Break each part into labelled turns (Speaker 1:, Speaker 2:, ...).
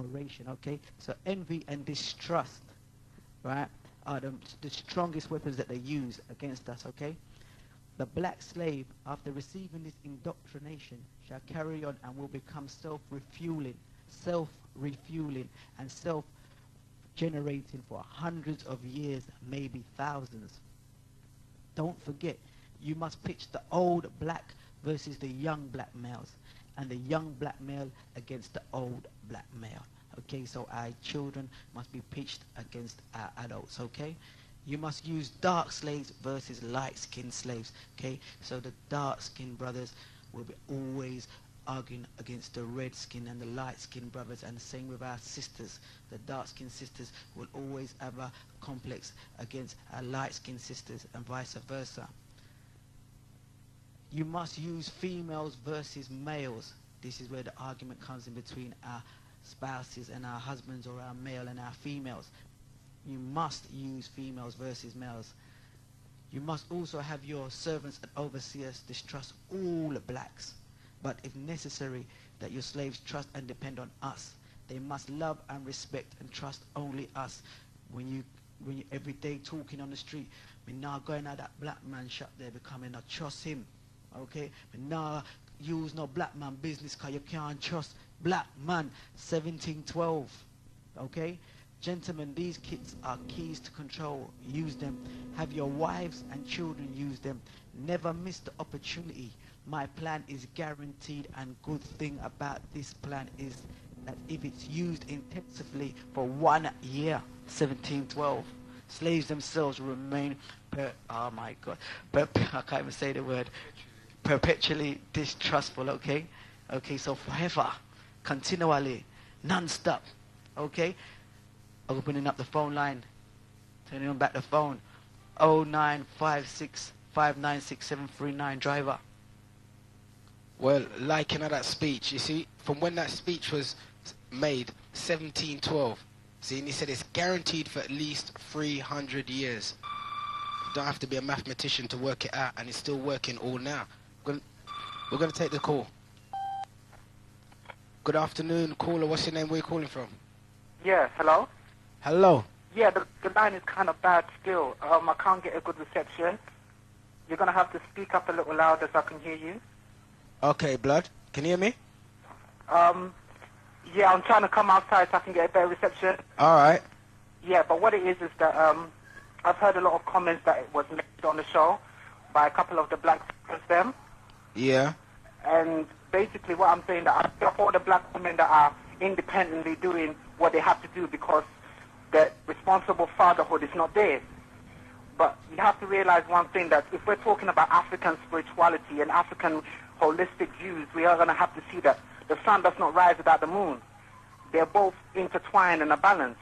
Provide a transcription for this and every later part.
Speaker 1: admiration, okay? So envy and distrust, right, are the strongest weapons that they use against us, okay? The black slave, after receiving this indoctrination, shall carry on and will become self-refueling, and self-generating for hundreds of years, maybe thousands. Don't forget, you must pitch the old black versus the young black males, and the young black male against the old black male. Okay, so our children must be pitched against our adults, okay? You must use dark slaves versus light-skinned slaves, okay? So the dark-skinned brothers will be always arguing against the red-skinned and the light-skinned brothers, and the same with our sisters. The dark-skinned sisters will always have a complex against our light-skinned sisters, and vice versa. You must use females versus males. This is where the argument comes in between our spouses and our husbands, or our male and our females. You must use females versus males. You must also have your servants and overseers distrust all blacks, but if necessary, that your slaves trust and depend on us. They must love and respect and trust only us. When you every day talking on the street, we now going at that black man shop there, becoming a trust him, okay? But now use no black man business, cause you can't trust black man. 1712, okay? Gentlemen, these kits are keys to control. Use them. Have your wives and children use them. Never miss the opportunity. My plan is guaranteed, and good thing about this plan is that if it's used intensively for 1 year, 1712, slaves themselves remain, oh my God, I can't even say the word, perpetually distrustful, okay? Okay, so forever, continually, non-stop, okay? Opening up the phone line, turning on back the phone, 0956 596 739, driver.
Speaker 2: Well, liking that speech, you see, from when that speech was made, 1712, see, and he said it's guaranteed for at least 300 years. You don't have to be a mathematician to work it out, and it's still working all now. We're going to take the call. Good afternoon, caller. What's your name? Where are you calling from?
Speaker 3: Yeah, hello?
Speaker 2: Hello.
Speaker 3: Yeah, the line is kind of bad still. I can't get a good reception. You're going to have to speak up a little louder so I can hear you.
Speaker 2: Okay, blood. Can you hear me?
Speaker 3: Yeah, I'm trying to come outside so I can get a better reception.
Speaker 2: All right.
Speaker 3: Yeah, but what it is that I've heard a lot of comments that it was made on the show by a couple of the black sisters them.
Speaker 2: Yeah.
Speaker 3: And basically what I'm saying, that I support the black women that are independently doing what they have to do because the responsible fatherhood is not there. But you have to realize one thing, that if we're talking about African spirituality and African holistic views, we are going to have to see that the sun does not rise without the moon. They're both intertwined in a balance.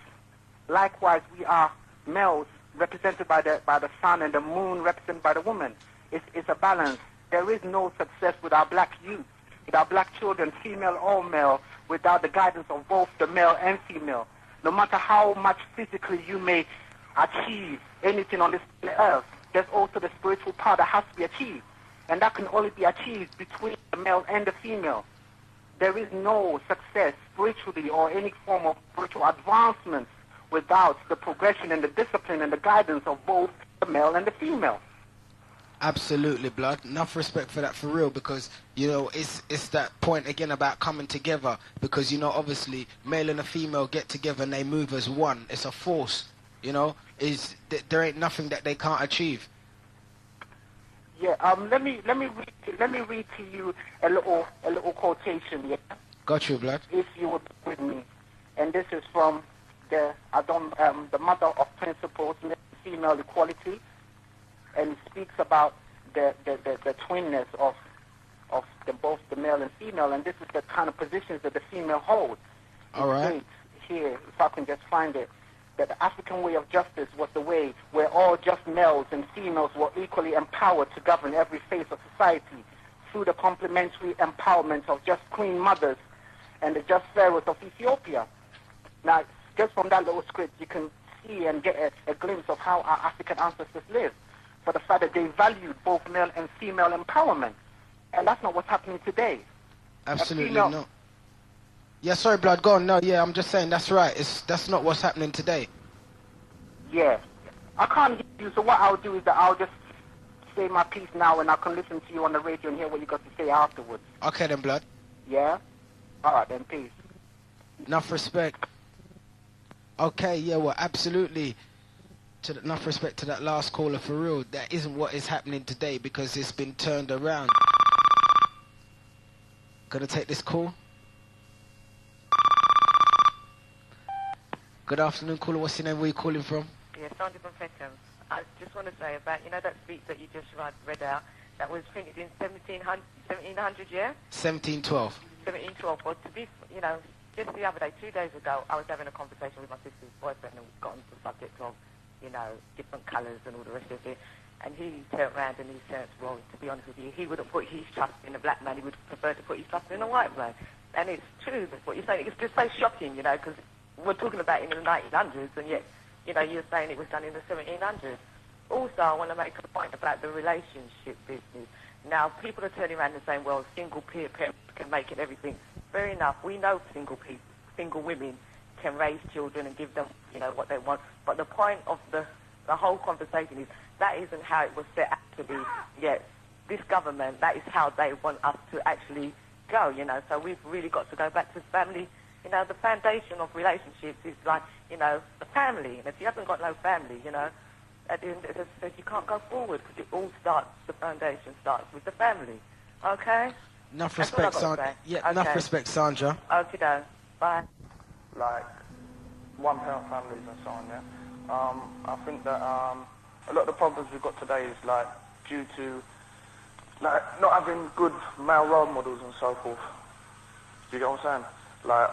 Speaker 3: Likewise, we are males represented by the sun, and the moon represented by the woman. It's a balance. There is no success with our black youth, with our black children, female or male, without the guidance of both the male and female. No matter how much physically you may achieve anything on this earth, there's also the spiritual part that has to be achieved. And that can only be achieved between the male and the female. There is no success spiritually or any form of spiritual advancement without the progression and the discipline and the guidance of both the male and the female.
Speaker 2: Absolutely, blood. Enough respect for that, for real, because, you know, it's that point again about coming together, because, you know, obviously male and a female get together and they move as one. It's a force, you know. There ain't nothing that they can't achieve.
Speaker 3: Yeah, let me read to you a little quotation, yeah.
Speaker 2: Got you, blood.
Speaker 3: If you would with me. And this is from the mother of principles, female equality. And it speaks about the twinness of both the male and female, and this is the kind of positions that the female holds.
Speaker 2: All right.
Speaker 3: States here, if I can just find it, that the African way of justice was the way where all just males and females were equally empowered to govern every phase of society through the complementary empowerment of just queen mothers and the just pharaohs of Ethiopia. Now, just from that little script, you can see and get a glimpse of how our African ancestors lived, for the fact that they valued both male and female empowerment. And that's not what's happening today.
Speaker 2: Absolutely not. Yeah, sorry, blood. Go on. No, yeah, I'm just saying that's right. That's not what's happening today.
Speaker 3: Yeah. I can't hear you, so what I'll do is that I'll just say my piece now and I can listen to you on the radio and hear what you got to say afterwards.
Speaker 2: Okay then, blood.
Speaker 3: Yeah? Alright then, peace.
Speaker 2: Enough respect. Okay, yeah, well, absolutely. Enough respect to that last caller, for real. That isn't what is happening today because it's been turned around. Gonna take this call. Good afternoon, caller. What's your name? Where are you calling from?
Speaker 4: Yeah, Sandy from Peckham. I just want to say about, that speech that you just read out, that was printed in 1700, yeah?
Speaker 2: 1712.
Speaker 4: 1712. Well, to be, just the other day, 2 days ago, I was having a conversation with my sister's boyfriend and we got on the subject of, different colours and all the rest of it. And he turned around and he said, well, to be honest with you, he wouldn't put his trust in a black man, he would prefer to put his trust in a white man. And it's true, that's what you're saying. It's just so shocking, because we're talking about in the 1900s and yet, you're saying it was done in the 1700s. Also, I want to make a point about the relationship business. Now, people are turning around and saying, well, single parents can make it everything. Fair enough. We know single women can raise children and give them, what they want. But the point of the whole conversation is that isn't how it was set up to be. Yes, this government, that is how they want us to actually go, So we've really got to go back to family. The foundation of relationships is like, the family. And if you haven't got no family, at the end of the day, you can't go forward because it all starts, the foundation starts with the family. Okay?
Speaker 2: Enough respect, Sandra. Yeah, okay. Enough respect, Sandra.
Speaker 4: Okay, then. Bye.
Speaker 5: Like, one-parent families and so on, yeah? I think that a lot of the problems we've got today is, like, due to, like, not having good male role models and so forth. Do you get what I'm saying? Like,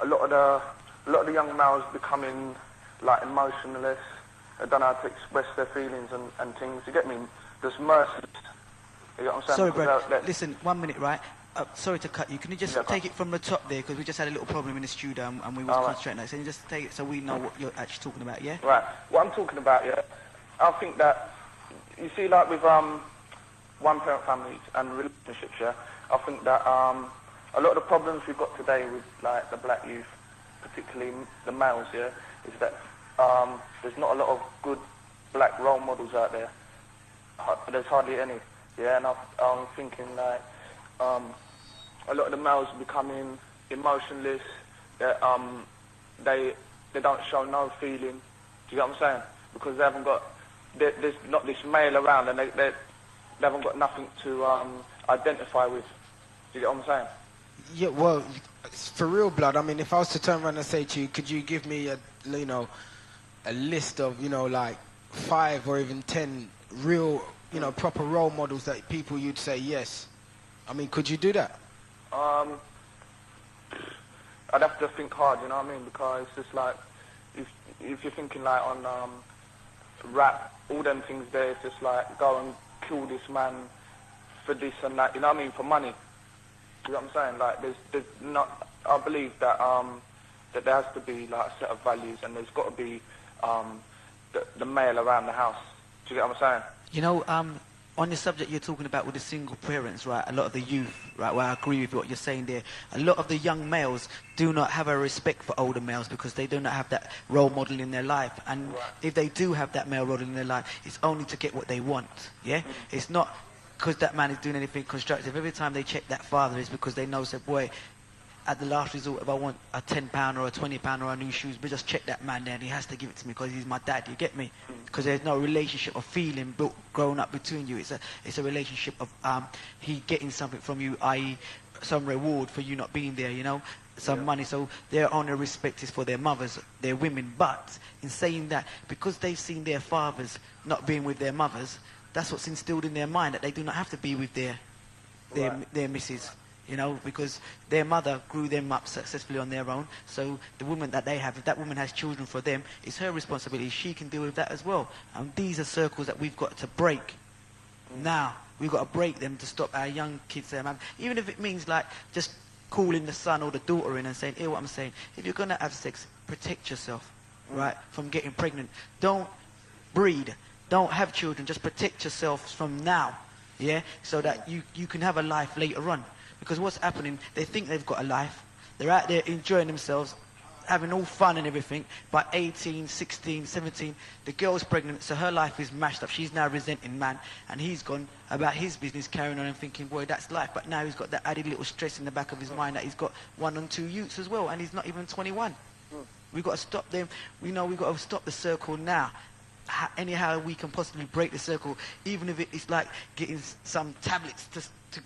Speaker 5: a lot of the young males becoming like emotionless. They don't know how to express their feelings and things. You get me? Just merciless. You get what I'm saying?
Speaker 1: Sorry, bro. Listen, 1 minute, right? Sorry to cut you. Can you just take it from the top there? Because we just had a little problem in the studio and we was concentrating on it. So you just take it so we know what you're actually talking about, yeah?
Speaker 5: Right. What I'm talking about, yeah, I think that, you see, like with one-parent families and relationships, yeah, I think that a lot of the problems we've got today with, like, the black youth, particularly the males, yeah, is that there's not a lot of good black role models out there. There's hardly any, yeah, and I'm thinking, like, a lot of the males are becoming emotionless, they don't show no feeling, do you get what I'm saying? Because they haven't got, there's not this male around and they haven't got nothing to identify with, do you get what I'm saying?
Speaker 2: Yeah, well, for real, blood, I mean, if I was to turn around and say to you, could you give me a list of, like 5 or even 10 real, proper role models that people you'd say yes? I mean, could you do that?
Speaker 5: I'd have to think hard, you know what I mean? Because it's just like, if you're thinking like on rap, all them things there, it's just like, go and kill this man for this and that, you know what I mean, for money. You know what I'm saying? Like, there's not, I believe that that there has to be like a set of values and there's got to be the male around the house. Do you get what I'm saying?
Speaker 1: On the subject you're talking about with the single parents, right, a lot of the youth, right, well, I agree with what you're saying there. A lot of the young males do not have a respect for older males because they do not have that role model in their life. And if they do have that male role in their life, it's only to get what they want, yeah? It's not because that man is doing anything constructive. Every time they check that father, it's because they know, say, boy, at the last resort, if I want a £10 or a £20 or a new shoes, but just check that man there and he has to give it to me because he's my dad, you get me? Because there's no relationship of feeling built, growing up between you. It's a relationship of he getting something from you, i.e. some reward for you not being there, some money. So their only respect is for their mothers, their women. But in saying that, because they've seen their fathers not being with their mothers, that's what's instilled in their mind, that they do not have to be with their missus. Because their mother grew them up successfully on their own. So the woman that they have, if that woman has children for them, it's her responsibility. She can deal with that as well. And these are circles that we've got to break. Now, we've got to break them to stop our young kids, even if it means like just calling the son or the daughter in and saying, hear what I'm saying. If you're going to have sex, protect yourself, right, from getting pregnant. Don't breed. Don't have children. Just protect yourself from now, yeah, so that you can have a life later on. Because what's happening, they think they've got a life. They're out there enjoying themselves, having all fun and everything. By 18, 16, 17, the girl's pregnant, so her life is mashed up. She's now resenting man, and he's gone about his business, carrying on and thinking, boy, that's life. But now he's got that added little stress in the back of his mind that he's got 1 and 2 youths as well, and he's not even 21. We've got to stop them. We know we've got to stop the circle now. Anyhow we can possibly break the circle, even if it's like getting some tablets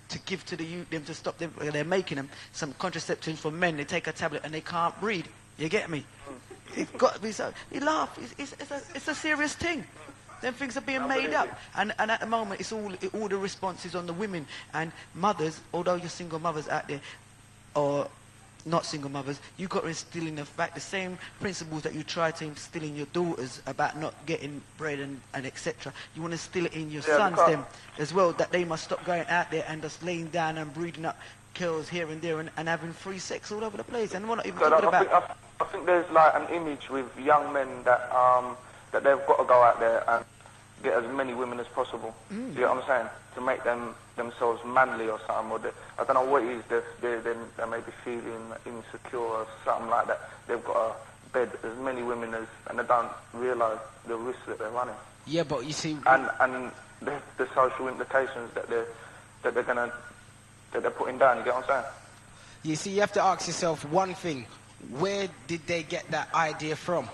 Speaker 1: to give to the youth, them to stop them. They're making them some contraceptives for men. They take a tablet and they can't breed. You get me? It's got to be so. You laugh. It's a serious thing. Them things are being made up, and at the moment it's all the responses on the women and mothers. Although you're single mothers out there, or not single mothers, you've got to instill in the fact the same principles that you try to instill in your daughters about not getting bread and etc. You want to instill it in your sons them as well, that they must stop going out there and just laying down and breeding up girls here and there and having free sex all over the place. And we're not even talking about...
Speaker 5: I think there's like an image with young men that that they've got to go out there and get as many women as possible. You know what I'm saying? To make themselves manly or something. Or I don't know what it is. They may be feeling insecure or something like that. They've got to bed as many women as, and they don't realise the risk that they're running.
Speaker 2: Yeah, but you see,
Speaker 5: and the social implications that they're putting down. You get what I'm saying?
Speaker 2: You see, you have to ask yourself one thing: where did they get that idea from?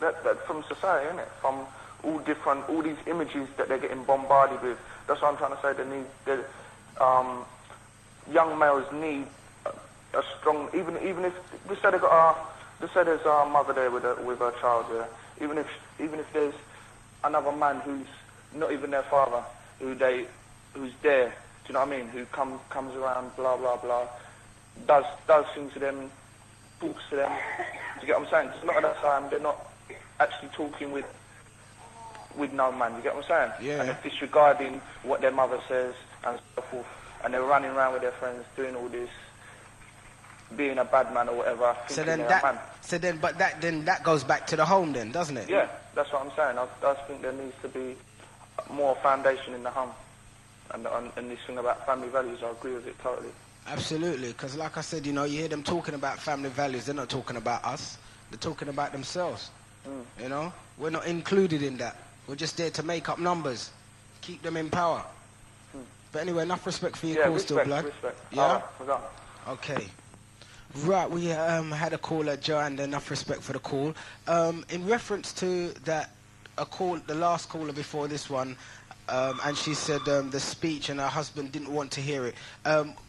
Speaker 5: That from society, isn't it? From all these images that they're getting bombarded with. That's what I'm trying to say. Young males need a strong, even if they say there's a mother there with her child, yeah. Even if there's another man who's not even their father, who's there, do you know what I mean? Who comes around, blah blah blah, does things to them, talks to them. Do you get what I'm saying? Because a lot of that time they're not actually talking with no man, you get what I'm saying?
Speaker 2: Yeah.
Speaker 5: And they're disregarding what their mother says and so forth, and they're running around with their friends doing all this, being a bad man or whatever.
Speaker 2: So then that goes back to the home then, doesn't it?
Speaker 5: Yeah, that's what I'm saying. I think there needs to be more foundation in the home, and this thing about family values, I agree with it totally.
Speaker 2: Absolutely, because like I said, you know, you hear them talking about family values, they're not talking about us, they're talking about themselves. You know, we're not included in that. We're just there to make up numbers, keep them in power. But anyway, enough respect for your call still, blood.
Speaker 5: Respect.
Speaker 2: Yeah? Okay. Right, we had a caller, Joanne, enough respect for the call. In reference to that, the last caller before this one, and she said the speech and her husband didn't want to hear it.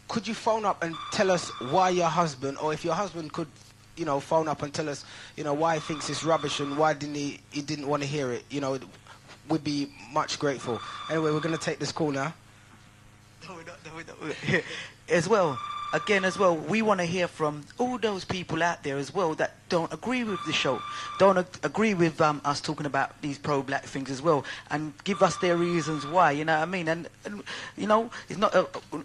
Speaker 2: Could you phone up and tell us why your husband, or if your husband could, you know, phone up and tell us, you know, why he thinks it's rubbish and why he didn't want to hear it, you know, we'd be much grateful. Anyway, we're going to take this call now.
Speaker 1: No, we're not. As well, we want to hear from all those people out there as well that don't agree with the show, don't agree with us talking about these pro-black things as well, and give us their reasons why, you know what I mean? And you know, it's not.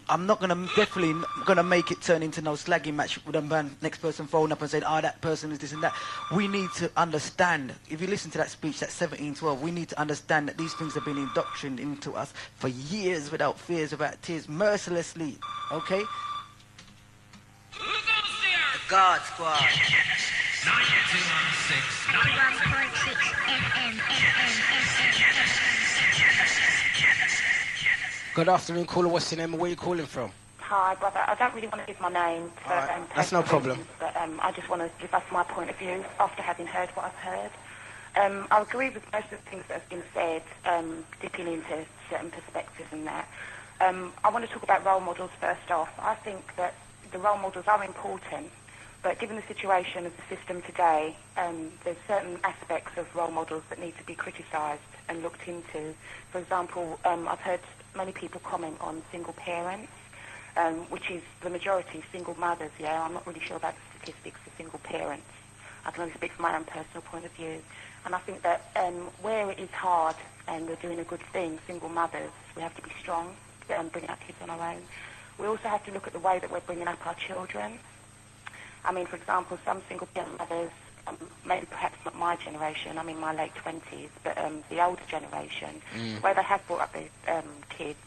Speaker 1: I'm not definitely gonna make it turn into no slagging match with the next person phone up and saying, that person is this and that. We need to understand. If you listen to that speech, that 1712, we need to understand that these things have been indoctrinated into us for years without fears, without tears, mercilessly. Okay. The God Squad.
Speaker 6: 91.6 FM.
Speaker 2: Good afternoon, caller. What's your name and where are you calling from?
Speaker 7: Hi, brother. I don't really want to give my name for
Speaker 2: that's no problem.
Speaker 7: reasons, but I just want to give us my point of view after having heard what I've heard. I agree with most of the things that have been said, dipping into certain perspectives and that. I want to talk about role models first off. I think that the role models are important, but given the situation of the system today, there's certain aspects of role models that need to be criticised and looked into. For example, I've heard many people comment on single parents, which is the majority, single mothers, yeah. I'm not really sure about the statistics for single parents. I can only speak from my own personal point of view. And I think that where it is hard and we're doing a good thing, single mothers, we have to be strong and bring our kids on our own. We also have to look at the way that we're bringing up our children. I mean, for example, some single parent mothers, maybe perhaps not my generation, I'm in my late 20s, but the older generation, the way they have brought up their kids,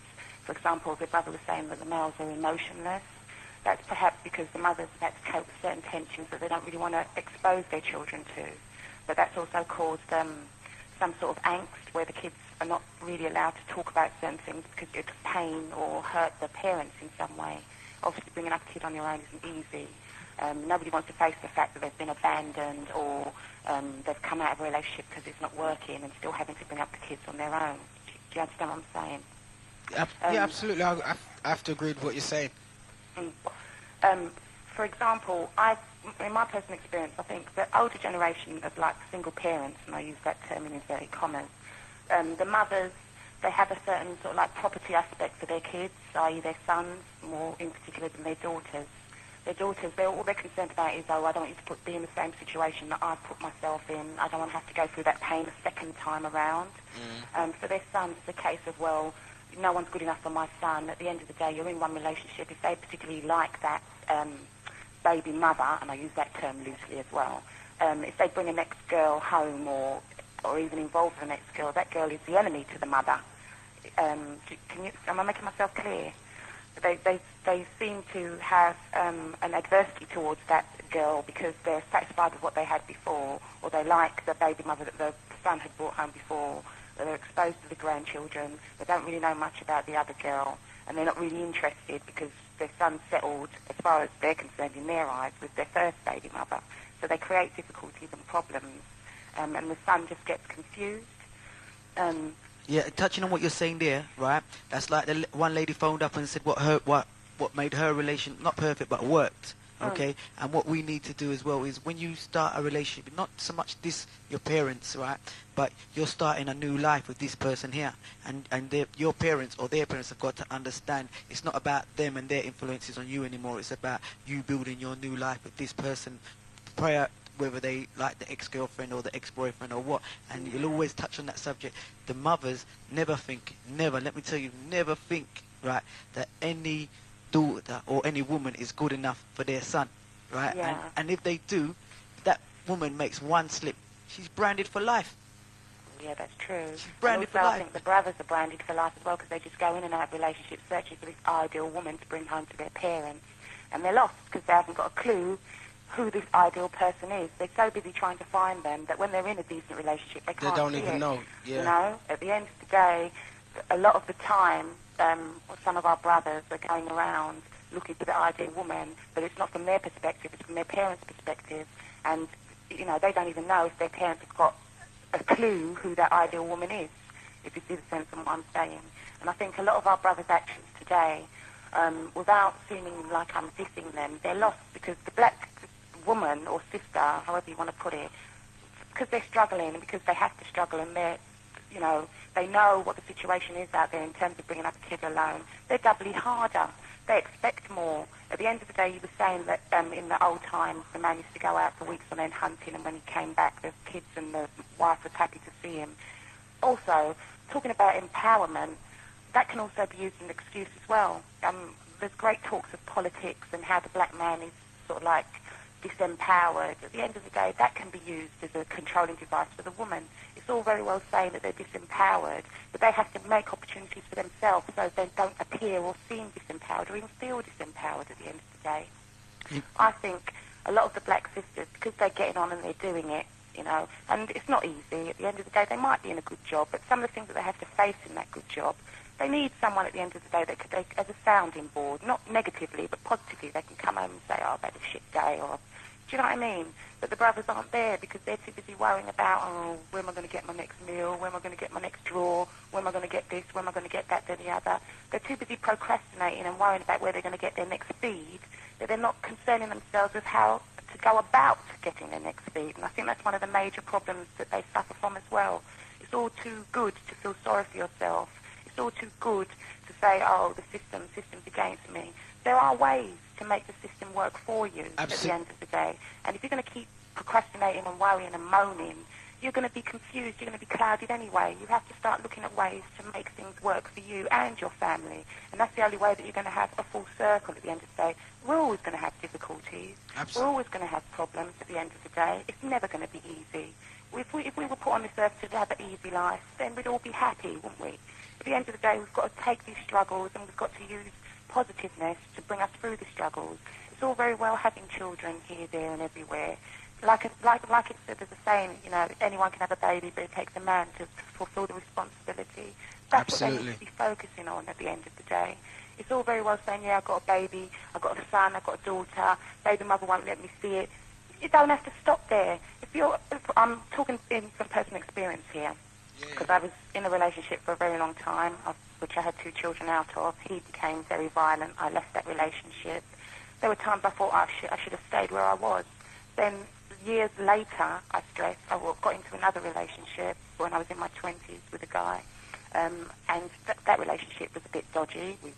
Speaker 7: For example, the brother was saying that the males are emotionless. That's perhaps because the mothers have had to cope with certain tensions that they don't really want to expose their children to. But that's also caused some sort of angst where the kids are not really allowed to talk about certain things because it could pain or hurt the parents in some way. Obviously, bringing up a kid on your own isn't easy. Nobody wants to face the fact that they've been abandoned or they've come out of a relationship because it's not working and still having to bring up the kids on their own. Do you understand what I'm saying?
Speaker 2: Yeah, absolutely. I have to agree with what you're saying.
Speaker 7: For example, in my personal experience, I think the older generation of like single parents, and I use that term in inverted commas, the mothers, they have a certain sort of like property aspect for their kids, i.e. their sons, more in particular than their daughters. Their daughters, all they're concerned about is, oh, I don't want you to be in the same situation that I've put myself in. I don't want to have to go through that pain a second time around. For their sons, it's a case of, well, no one's good enough for my son. At the end of the day, you're in one relationship. If they particularly like that baby mother, and I use that term loosely as well, if they bring a next girl home or even involve the next girl, that girl is the enemy to the mother. Am I making myself clear? They seem to have an adversity towards that girl because they're satisfied with what they had before, or they like the baby mother that the son had brought home before, or they're exposed to the grandchildren. They don't really know much about the other girl, and they're not really interested because their son's settled, as far as they're concerned in their eyes, with their first baby mother. So they create difficulties and problems, and the son just gets confused.
Speaker 1: Yeah, touching on what you're saying there, right? That's like the one lady phoned up and said what made her relation not perfect but worked. Okay, and what we need to do as well is when you start a relationship, not so much your parents, right, but you're starting a new life with this person here, and your parents or their parents have got to understand it's not about them and their influences on you anymore. It's about you building your new life with this person, prior, whether they like the ex-girlfriend or the ex-boyfriend or what, and you'll always touch on that subject. The mothers never think, let me tell you, never think, right, that any daughter or any woman is good enough for their son, right?
Speaker 7: Yeah.
Speaker 1: And if they do, that woman makes one slip, she's branded for life.
Speaker 7: Yeah, that's true.
Speaker 1: She's branded for life.
Speaker 7: I think the brothers are branded for life as well because they just go in and out of relationships searching for this ideal woman to bring home to their parents, and they're lost because they haven't got a clue who this ideal person is. They're so busy trying to find them that when they're in a decent relationship, they can't
Speaker 2: don't
Speaker 7: see
Speaker 2: even
Speaker 7: it.
Speaker 2: know. Yeah.
Speaker 7: You know, at the end of the day, a lot of the time, some of our brothers are going around looking for the ideal woman, but it's not from their perspective, it's from their parents' perspective. And, you know, they don't even know if their parents have got a clue who that ideal woman is, if you see the sense of what I'm saying. And I think a lot of our brothers' actions today, without seeming like I'm dissing them, they're lost because the black woman or sister, however you want to put it, because they're struggling and because they have to struggle and they're, you know, they know what the situation is out there in terms of bringing up a kid alone, they're doubly harder. They expect more. At the end of the day, you were saying that in the old times, the man used to go out for weeks on end hunting, and when he came back, the kids and the wife was happy to see him. Also, talking about empowerment, that can also be used as an excuse as well. There's great talks of politics and how the black man is sort of like disempowered. At the end of the day, that can be used as a controlling device for the woman. It's all very well saying that they're disempowered, but they have to make opportunities for themselves so they don't appear or seem disempowered or even feel disempowered at the end of the day. I think a lot of the black sisters, because they're getting on and they're doing it, you know, and it's not easy. At the end of the day, they might be in a good job, but some of the things that they have to face in that good job, they need someone at the end of the day that could, as a sounding board, not negatively, but positively, they can come home and say, oh, I've had a shit day, or, do you know what I mean? But the brothers aren't there because they're too busy worrying about, oh, where am I going to get my next meal? Where am I going to get my next drawer? Where am I going to get this? Where am I going to get that, then the other? They're too busy procrastinating and worrying about where they're going to get their next feed, that they're not concerning themselves with how to go about getting their next feed. And I think that's one of the major problems that they suffer from as well. It's all too good to feel sorry for yourself. It's all too good to say, oh, the system's against me. There are ways to make the system work for you at the end of the day. And if you're going to keep procrastinating and worrying and moaning, you're going to be confused, you're going to be clouded anyway. You have to start looking at ways to make things work for you and your family. And that's the only way that you're going to have a full circle at the end of the day. We're always going to have difficulties.
Speaker 2: Absolutely.
Speaker 7: We're always going to have problems at the end of the day. It's never going to be easy. If we were put on this earth to have an easy life, then we'd all be happy, wouldn't we? At the end of the day, we've got to take these struggles and we've got to use positiveness to bring us through the struggles. It's all very well having children here, there, and everywhere. Like it said, there's a saying, you know, anyone can have a baby, but it takes a man to fulfill the responsibility. That's
Speaker 2: Absolutely.
Speaker 7: what they need to be focusing on at the end of the day. It's all very well saying, yeah, I've got a baby, I've got a son, I've got a daughter, baby mother won't let me see it. You don't have to stop there. I'm talking in from personal experience here, because I was in a relationship for a very long time, which I had 2 children out of. He became very violent. I left that relationship. There were times I thought I should have stayed where I was. Then years later, I got into another relationship when I was in my 20s with a guy, and that relationship was a bit dodgy. We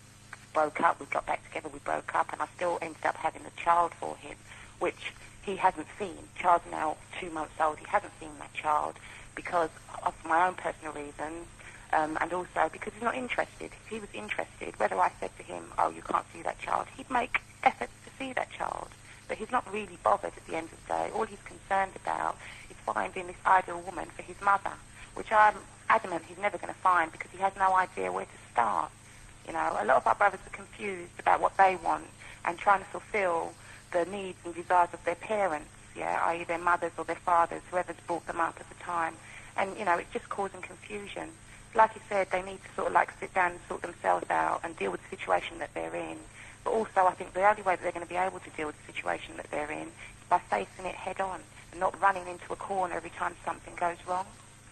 Speaker 7: broke up, we got back together, we broke up, and I still ended up having a child for him, which he hasn't seen. Child's now 2 months old. He hasn't seen that child because of my own personal reasons, and also because he's not interested. If he was interested, whether I said to him, oh, you can't see that child, he'd make efforts to see that child. But he's not really bothered at the end of the day. All he's concerned about is finding this ideal woman for his mother, which I'm adamant he's never going to find because he has no idea where to start. You know, a lot of our brothers are confused about what they want and trying to fulfill the needs and desires of their parents, i.e. their mothers or their fathers, whoever's brought them up at the time. And, you know, it's just causing confusion. Like you said, they need to sort of like sit down and sort themselves out and deal with the situation that they're in. But also, I think the only way that they're going to be able to deal with the situation that they're in is by facing it head on and not running into a corner every time something goes wrong.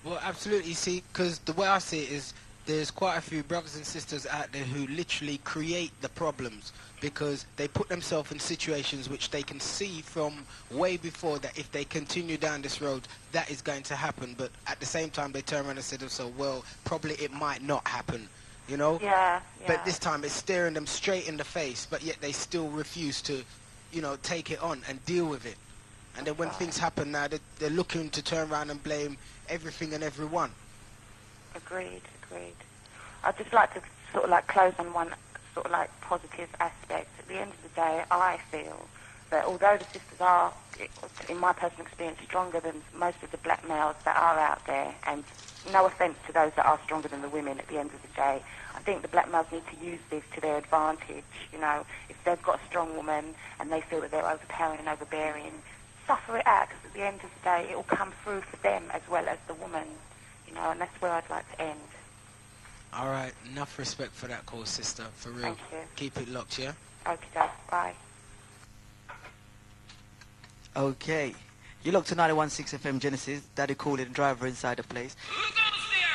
Speaker 2: Well, absolutely. See, because the way I see it is there's quite a few brothers and sisters out there who literally create the problems because they put themselves in situations which they can see from way before that if they continue down this road, that is going to happen. But at the same time, they turn around and say to themselves, well, probably it might not happen. You know?
Speaker 7: Yeah.
Speaker 2: But this time it's staring them straight in the face, but yet they still refuse to, you know, take it on and deal with it. And then when things happen now, they're looking to turn around and blame everything and everyone.
Speaker 7: Agreed. I'd just like to sort of like close on one sort of like positive aspect. At the end of the day, I feel that although the sisters are, in my personal experience, stronger than most of the black males that are out there, and no offence to those that are stronger than the women at the end of the day, I think the black males need to use this to their advantage. You know, if they've got a strong woman and they feel that they're overpowering and overbearing, suffer it out, because at the end of the day, it will come through for them as well as the woman. You know, and that's where I'd like to end.
Speaker 2: All right, enough respect for that call, sister, for real.
Speaker 7: Thank you.
Speaker 2: Keep it locked, yeah?
Speaker 7: Okay, bye.
Speaker 1: Okay. You look to 91.6 FM Genesis. Daddy Coolie and driver inside the place.
Speaker 6: Who goes there?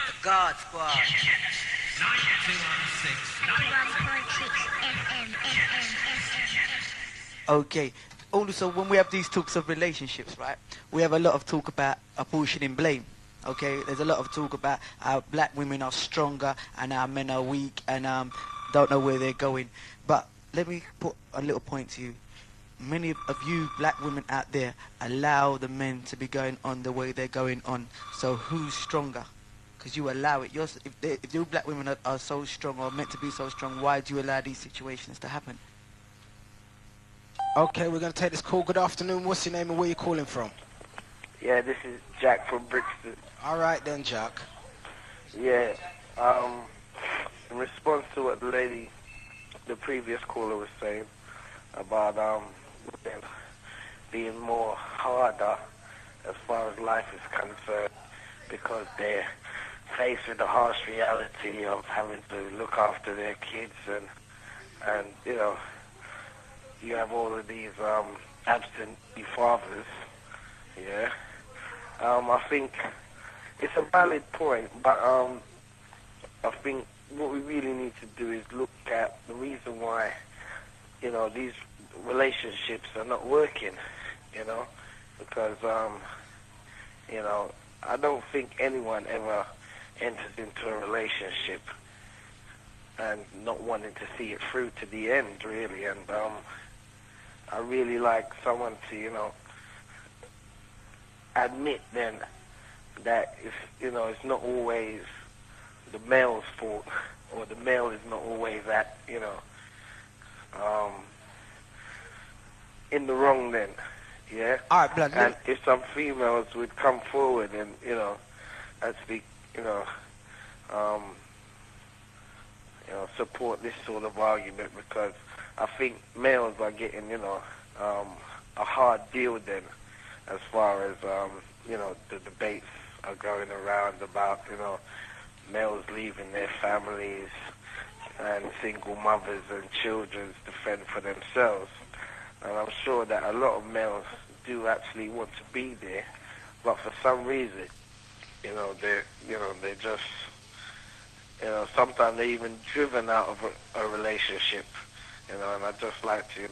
Speaker 1: The God Squad.
Speaker 6: 91.6 FM.
Speaker 1: Okay. Also, when we have these talks of relationships, right, we have a lot of talk about apportioning blame. Okay, there's a lot of talk about how black women are stronger and our men are weak and don't know where they're going. But let me put a little point to you. Many of you black women out there allow the men to be going on the way they're going on. So who's stronger? Because you allow it. If you black women are so strong or meant to be so strong, why do you allow these situations to happen?
Speaker 2: Okay, we're going to take this call. Good afternoon. What's your name and where you calling from?
Speaker 8: Yeah, this is Jack from Brixton.
Speaker 2: All right then, Jack.
Speaker 8: Yeah, in response to what the previous caller was saying about women being more harder as far as life is concerned because they're faced with the harsh reality of having to look after their kids and you know, you have all of these absentee fathers, yeah. I think it's a valid point, but I think what we really need to do is look at the reason why, you know, these relationships are not working, you know, because, you know, I don't think anyone ever enters into a relationship and not wanting to see it through to the end, really, and I really like someone to, you know, admit then that if, you know, it's not always the male's fault, or the male is not always at, you know, in the wrong then, yeah?
Speaker 2: All right, blood.
Speaker 8: And if some females would come forward and, you know, and speak, you know, support this sort of argument because I think males are getting, a hard deal then, as far as, the debates are going around about, males leaving their families and single mothers and children to fend for themselves. And I'm sure that a lot of males do actually want to be there, but for some reason, they're just, sometimes they're even driven out of a relationship, and I'd just like to,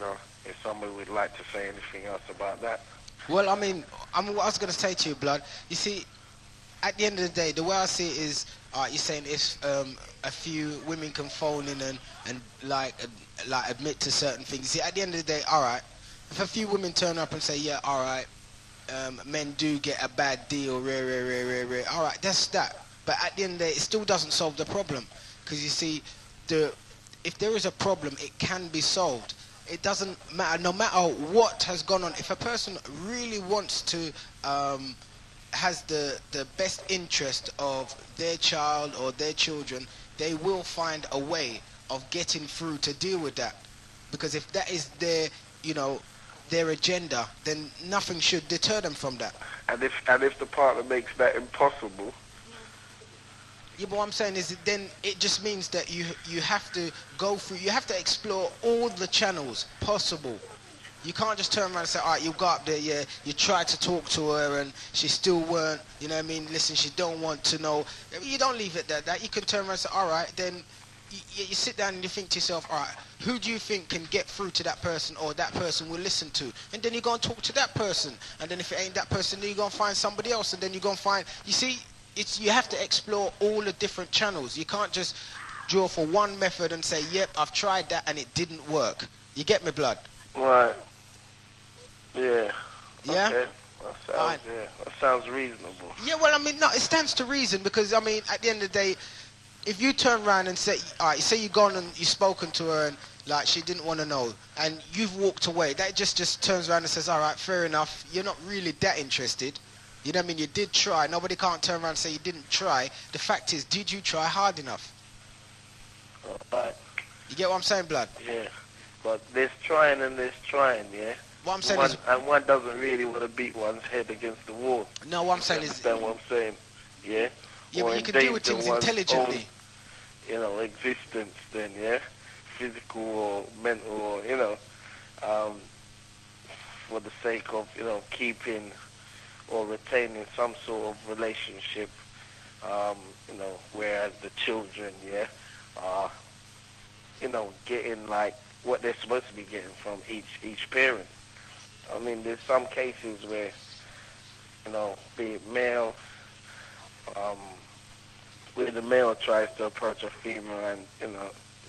Speaker 8: if somebody would like to say anything else about that.
Speaker 2: Well, I mean, what I was going to say to you, Blood, you see, at the end of the day, the way I see it is, you're saying if a few women can phone in and admit to certain things. You see, at the end of the day, all right, if a few women turn up and say, yeah, all right, men do get a bad deal, all right, that's that. But at the end of the day, it still doesn't solve the problem. Because you see, if there is a problem, it can be solved. It doesn't matter, no matter what has gone on. If a person really wants to, has the best interest of their child or their children, they will find a way of getting through to deal with that. Because if that is their, their agenda, then nothing should deter them from that.
Speaker 8: And if the partner makes that impossible.
Speaker 2: Yeah, but what I'm saying is that then it just means that you have to go through, you have to explore all the channels possible. You can't just turn around and say, all right, you got up there, yeah, you tried to talk to her and she still weren't, you know what I mean, listen, she don't want to know. You don't leave it at that. You can turn around and say, all right, then you sit down and you think to yourself, all right, who do you think can get through to that person or that person will listen to? And then you go and talk to that person. And then if it ain't that person, then you go and find somebody else. And then you go and find, you see, you have to explore all the different channels. You can't just draw for one method and say, yep, I've tried that and it didn't work. You get me, Blood?
Speaker 8: Right. Yeah.
Speaker 2: Yeah?
Speaker 8: Okay. That sounds reasonable.
Speaker 2: Yeah, well, I mean, no, it stands to reason because, I mean, at the end of the day, if you turn around and say, all right, say you've gone and you've spoken to her and, like, she didn't want to know, and you've walked away, that just turns around and says, all right, fair enough, you're not really that interested. You know what I mean? You did try. Nobody can't turn around and say you didn't try. The fact is, did you try hard enough?
Speaker 8: Right.
Speaker 2: You get what I'm saying, Blood?
Speaker 8: Yeah. But there's trying and there's trying, yeah?
Speaker 2: What I'm saying is...
Speaker 8: And one doesn't really want to beat one's head against the wall.
Speaker 2: No, what I'm saying is...
Speaker 8: Understand what I'm saying? Yeah?
Speaker 2: Yeah,
Speaker 8: or
Speaker 2: but you can deal with things intelligently.
Speaker 8: Own, existence then, yeah? Physical or mental or, for the sake of, keeping or retaining some sort of relationship, whereas the children, yeah, are, getting like what they're supposed to be getting from each parent. I mean, there's some cases where, be it male, where the male tries to approach a female and,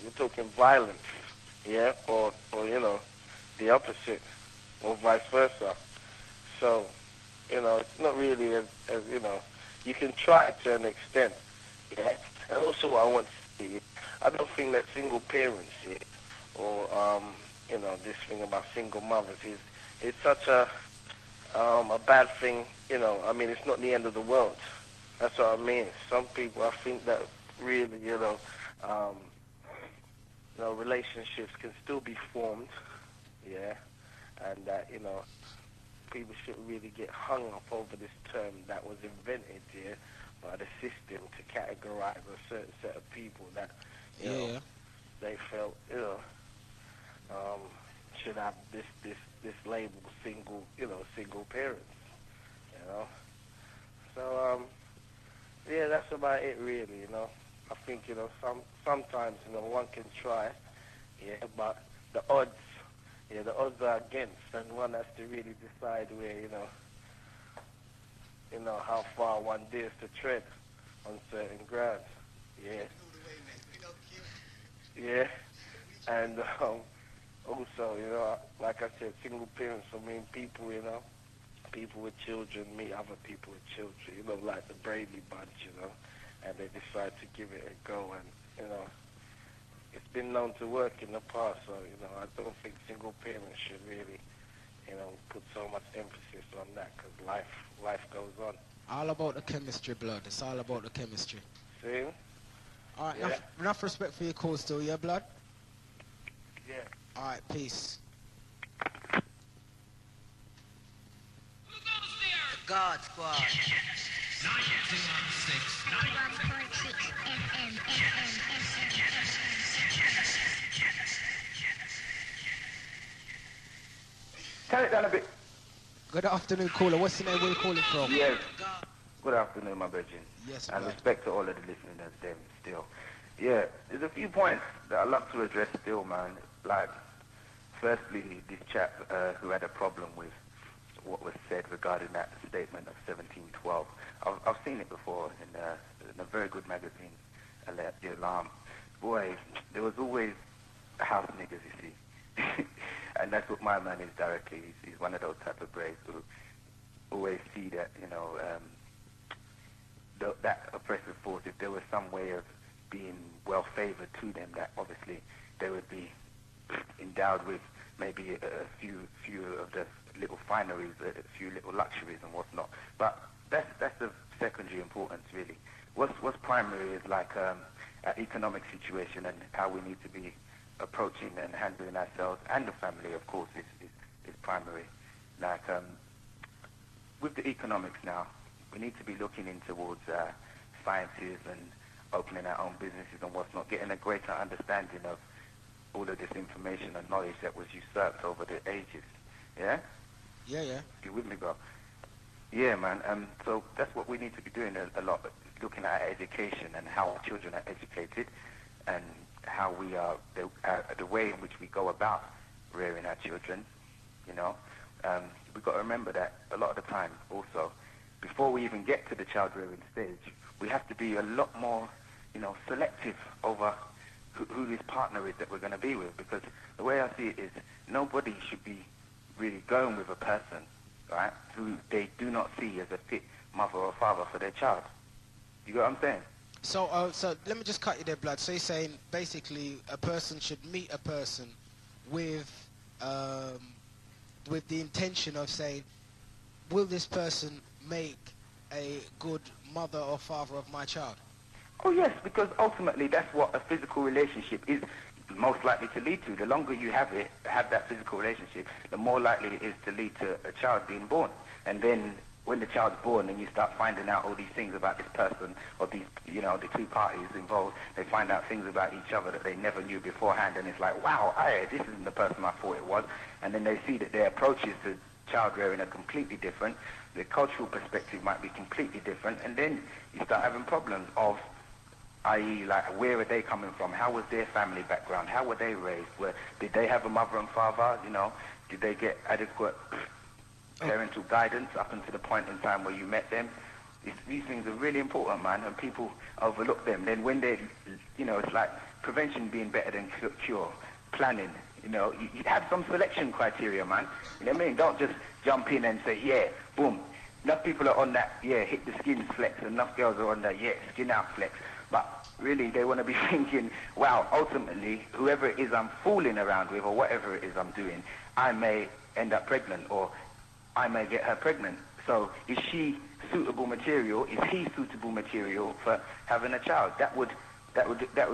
Speaker 8: we're talking violence, yeah, or the opposite, or vice versa. So, it's not really as you can try to an extent, yeah. And also what I want to see, I don't think that single parents, yeah, or, this thing about single mothers is such a bad thing, I mean, it's not the end of the world. That's what I mean. Some people, I think that really, relationships can still be formed, yeah, and that, people shouldn't really get hung up over this term that was invented here by the system to categorize a certain set of people that, they felt, should have this label single parents, So, that's about it really, I think, sometimes, one can try, yeah, but the odds are against, and one has to really decide where, how far one dares to tread on certain grounds, yeah. Yeah, and also, like I said, single parents, people, people with children meet other people with children, like the Brady Bunch, and they decide to give it a go, and, it's been known to work in the past, so, I don't think single parents should really, put so much emphasis on that, because life goes on.
Speaker 2: All about the chemistry, Blood. It's all about the chemistry.
Speaker 8: See?
Speaker 2: All right,
Speaker 8: Yeah.
Speaker 2: enough respect for your call still, yeah, blood?
Speaker 8: Yeah.
Speaker 2: All right, peace.
Speaker 1: The God Squad.
Speaker 6: 91.6 FM.
Speaker 5: Turn it down a bit.
Speaker 2: Good afternoon, caller. What's your name? Where you calling from?
Speaker 5: Yes. Good afternoon, my brethren.
Speaker 2: Yes,
Speaker 5: And
Speaker 2: blood.
Speaker 5: respect to all of the listeners them still. Yeah, there's a few points that I'd love to address still, man. Like, firstly, this chap who had a problem with what was said regarding that statement of 1712. I've seen it before in a very good magazine, The Alarm. Boy, there was always house niggas, you see. And that's what my man is directly. He's one of those type of braves who always see that, that oppressive force, if there was some way of being well favored to them, that obviously they would be endowed with maybe a few of the little fineries, a few little luxuries and whatnot. But that's of secondary importance, really. What's primary is like our economic situation and how we need to be approaching and handling ourselves, and the family, of course, is primary. Like with the economics now, we need to be looking in towards sciences and opening our own businesses and what's not, getting a greater understanding of all of this information and knowledge that was usurped over the ages. Yeah?
Speaker 2: Yeah.
Speaker 5: You with me, bro? Yeah, man. So that's what we need to be doing a lot, looking at our education and how our children are educated and how we are, the way in which we go about rearing our children, We've got to remember that a lot of the time also, before we even get to the child rearing stage, we have to be a lot more, selective over who this partner is that we're going to be with, because the way I see it is nobody should be really going with a person, right, who they do not see as a fit mother or father for their child. You get what I'm saying?
Speaker 2: So, so let me just cut you there, blood. So you're saying basically a person should meet a person with the intention of saying, will this person make a good mother or father of my child?
Speaker 5: Oh yes, because ultimately that's what a physical relationship is most likely to lead to. The longer you have that physical relationship, the more likely it is to lead to a child being born. And then when the child's born and you start finding out all these things about this person or these, the two parties involved, they find out things about each other that they never knew beforehand, and it's like, wow, this isn't the person I thought it was. And then they see that their approaches to child rearing are completely different. The cultural perspective might be completely different, and then you start having problems of, i.e., like, where are they coming from? How was their family background? How were they raised? Did they have a mother and father? Did they get adequate parental guidance up until the point in time where you met them? These things are really important, man, and people overlook them. Then when they, it's like prevention being better than cure, planning. You have some selection criteria, man. You know what I mean? Don't just jump in and say, yeah, boom. Enough people are on that, yeah, hit the skin flex, and enough girls are on that, yeah, skin out flex. But really, they want to be thinking, wow, ultimately, whoever it is I'm fooling around with or whatever it is I'm doing, I may end up pregnant or I may get her pregnant. So is she suitable material? Is he suitable material for having a child? That would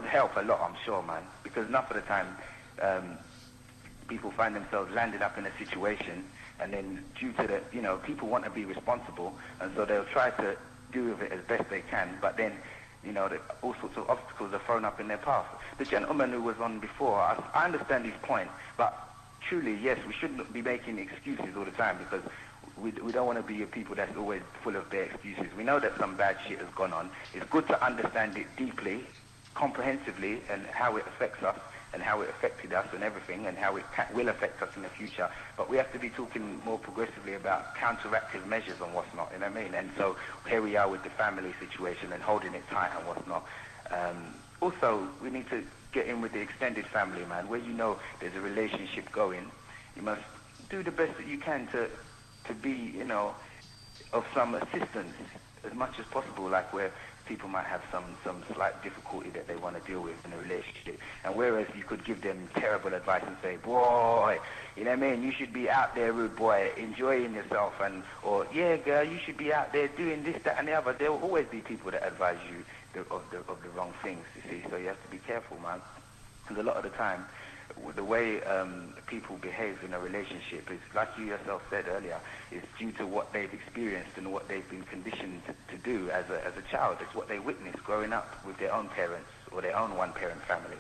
Speaker 5: help a lot, I'm sure, man. Because enough of the time, people find themselves landing up in a situation, and then due to the, people want to be responsible, and so they'll try to do with it as best they can, but then, all sorts of obstacles are thrown up in their path. The gentleman who was on before, I understand his point, but truly, yes, we shouldn't be making excuses all the time, because we don't want to be people that's always full of their excuses. We know that some bad shit has gone on. It's good to understand it deeply, comprehensively, and how it affects us, and how it affected us and everything, and how it will affect us in the future. But we have to be talking more progressively about counteractive measures and what's not, you know what I mean? And so here we are with the family situation and holding it tight and what's not. Also, we need to get in with the extended family, man. Where there's a relationship going, you must do the best that you can to be, of some assistance as much as possible, like where people might have some slight difficulty that they want to deal with in a relationship. And whereas you could give them terrible advice and say, boy, you know what I mean, you should be out there, rude boy, enjoying yourself, or yeah, girl, you should be out there doing this, that, and the other. There will always be people that advise you
Speaker 9: of the wrong things, you see. So you have to be careful, man. And a lot of the time, the way people behave in a relationship is, like you yourself said earlier, is due to what they've experienced and what they've been conditioned to do as a child. It's what they witnessed growing up with their own parents or their own one-parent family,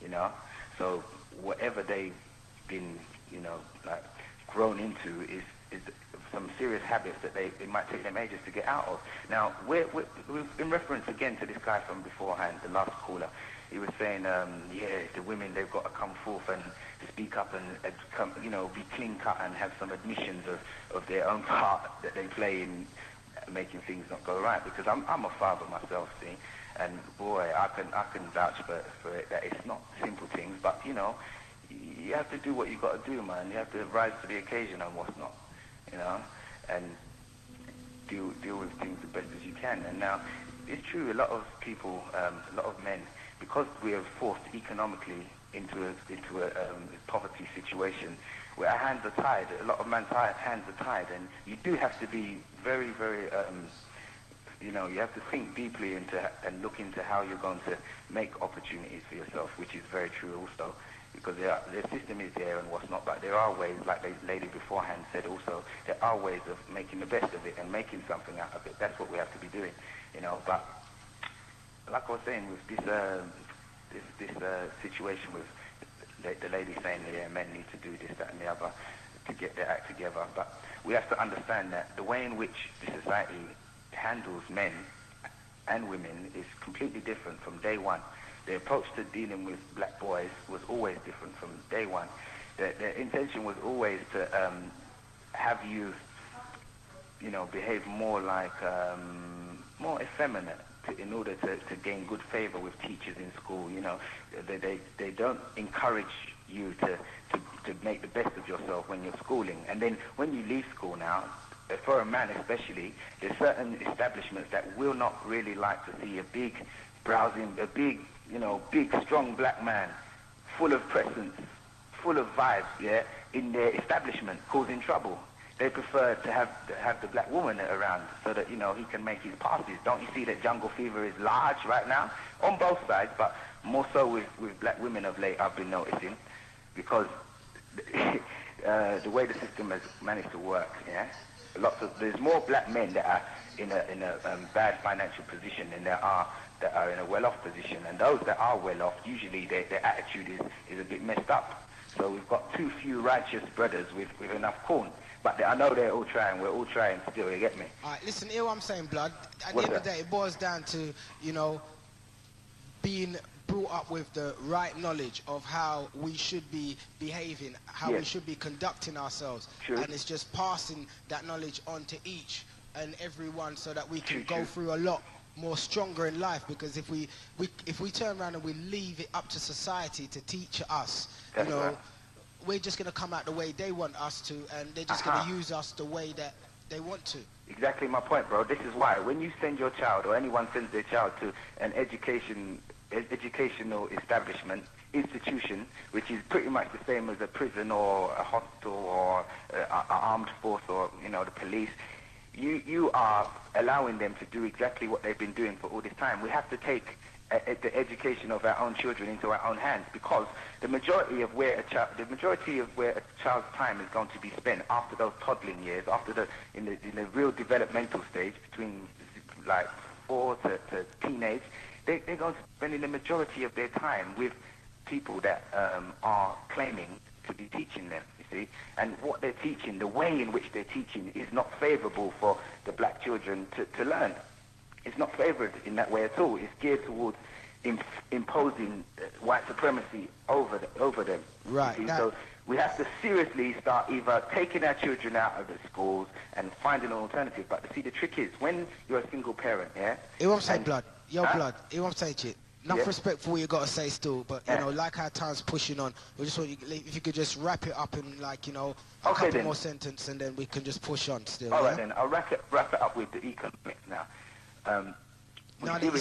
Speaker 9: you know. So whatever they've been, you know, like grown into is some serious habits that it might take them ages to get out of. Now, we've in reference again to this guy from beforehand, the last caller, he was saying, yeah, the women, they've got to come forth and speak up and come, you know, be clean cut and have some admissions of their own part that they play in making things not go right. Because I'm a father myself, see, and boy, I can vouch for it that it's not simple things, but you know, you have to do what you got to do, man. You have to rise to the occasion and what's not, you know, and deal with things the best as you can. And now, it's true, a lot of people, a lot of men, because we are forced economically into a poverty situation, where our hands are tied, a lot of men's hands are tied, and you do have to be very, very, you know, you have to think deeply into and look into how you're going to make opportunities for yourself, which is very true also, because the system is there and what's not, but there are ways, like the lady beforehand said also, there are ways of making the best of it and making something out of it. That's what we have to be doing, you know. But like I was saying, with this situation with the lady saying, yeah, men need to do this, that, and the other to get their act together. But we have to understand that the way in which the society handles men and women is completely different from day one. The approach to dealing with black boys was always different from day one. The intention was always to have you, you know, behave more like, more effeminate, in order to gain good favor with teachers in school. You know, they don't encourage you to make the best of yourself when you're schooling. And then when you leave school now, for a man especially, there's certain establishments that will not really like to see a big, you know, big, strong black man, full of presence, full of vibes, yeah, in their establishment, causing trouble. They prefer to have the black woman around so that, you know, he can make his passes. Don't you see that jungle fever is large right now? On both sides, but more so with black women of late, I've been noticing, because the way the system has managed to work, yeah, there's more black men that are in a bad financial position than there are that are in a well-off position. And those that are well-off, usually their attitude is a bit messed up. So we've got too few righteous brothers with enough corn. But I know they're all trying. We're all trying still. You get me?
Speaker 2: All right, listen, hear what I'm saying, blood. At the end of the day, it boils down to, you know, being brought up with the right knowledge of how we should be behaving, how we should be conducting ourselves.
Speaker 9: True.
Speaker 2: And it's just passing that knowledge on to each and everyone so that we can go through a lot more stronger in life. Because if we turn around and we leave it up to society to teach us,
Speaker 9: that's, you know, right,
Speaker 2: we're just going to come out the way they want us to, and they're just going to use us the way that they want to.
Speaker 9: Exactly my point, bro. This is why when you send your child, or anyone sends their child to an educational establishment, institution, which is pretty much the same as a prison or a hospital or an armed force or, you know, the police, you are allowing them to do exactly what they've been doing for all this time. We have to take the education of our own children into our own hands, because the majority of where a child's time is going to be spent after those toddling years, in the real developmental stage between like 4 to teenage, they're going to spend the majority of their time with people that are claiming to be teaching them, you see. And what they're teaching, the way in which they're teaching, is not favorable for the black children to learn. It's not favored in that way at all. It's geared towards imposing white supremacy over them.
Speaker 2: Right.
Speaker 9: So we have to seriously start either taking our children out of the schools and finding an alternative. But see, the trick is, when you're a single parent, yeah?
Speaker 2: It won't say blood. Blood. It won't say it. Enough respect for what you got to say still, but, you know, like how time's pushing on, we just want you, if you could just wrap it up in, like, you know, a couple more sentences, and then we can just push on still.
Speaker 9: All right, then. I'll wrap it up with the economics now. We
Speaker 2: No, you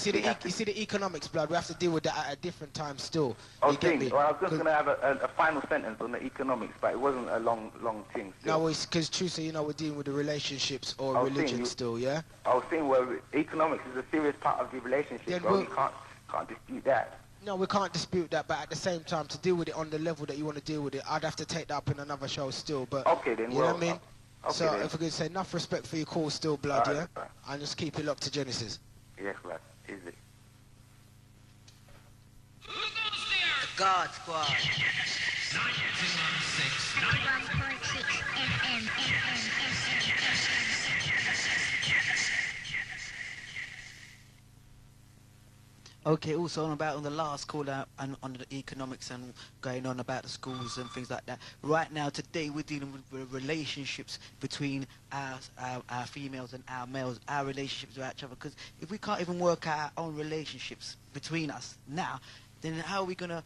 Speaker 2: see the economics, blood. We have to deal with that at a different time still.
Speaker 9: I
Speaker 2: You
Speaker 9: was
Speaker 2: get me?
Speaker 9: well, I was just going to have a final sentence on the economics, but it wasn't a long thing. Still.
Speaker 2: No, it's because true, so you know we're dealing with the relationships or
Speaker 9: I was
Speaker 2: religion
Speaker 9: saying
Speaker 2: still, yeah?
Speaker 9: I was saying, well, economics is a serious part of the relationship,
Speaker 2: Then
Speaker 9: bro. You can't dispute that.
Speaker 2: No, we can't dispute that, but at the same time, to deal with it on the level that you want to deal with it, I'd have to take that up in another show still, but...
Speaker 9: Okay, then,
Speaker 2: you know what I mean?
Speaker 9: Okay,
Speaker 2: so,
Speaker 9: then.
Speaker 2: if we could say enough respect for your call still, blood,
Speaker 9: All
Speaker 2: yeah?
Speaker 9: right, right.
Speaker 2: And just keep it locked to Genesis.
Speaker 9: Yes, blood. Easy.
Speaker 1: The God Squad.
Speaker 6: 91.6 FM.
Speaker 1: Okay, also on the last call out and on the economics and going on about the schools and things like that. Right now, today, we're dealing with relationships between our females and our males, our relationships with each other. Because if we can't even work out our own relationships between us now, then how are we going to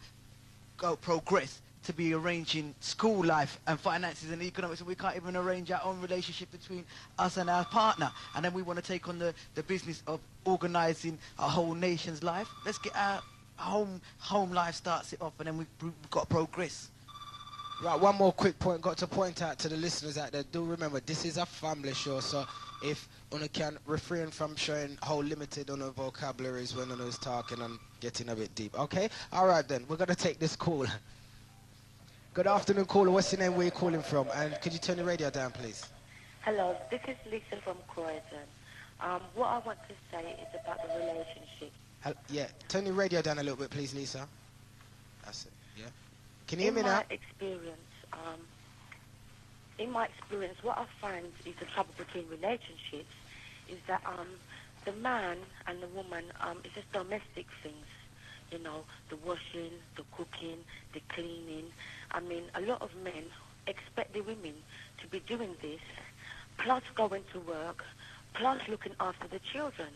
Speaker 1: progress to be arranging school life and finances and economics, and we can't even arrange our own relationship between us and our partner, and then we want to take on the business of organising a whole nation's life? Let's get our home life starts it off, and then we've got to progress.
Speaker 2: Right, one more quick point. Got to point out to the listeners out there, do remember, this is a family show, so if one can refrain from showing how limited on the vocabularies when one is talking and getting a bit deep. Okay? All right, then. We're going to take this call. Good afternoon, caller. What's your name? Where are you calling from? And could you turn the radio down, please?
Speaker 10: Hello, this is Lisa from Croydon. What I want to say is about the relationship.
Speaker 2: Yeah, turn the radio down a little bit, please, Lisa. That's it, yeah. Can you hear me now?
Speaker 10: In my experience, what I find is the trouble between relationships is that the man and the woman, it's just domestic things. You know, the washing, the cooking, the cleaning. I mean, a lot of men expect the women to be doing this, plus going to work, plus looking after the children.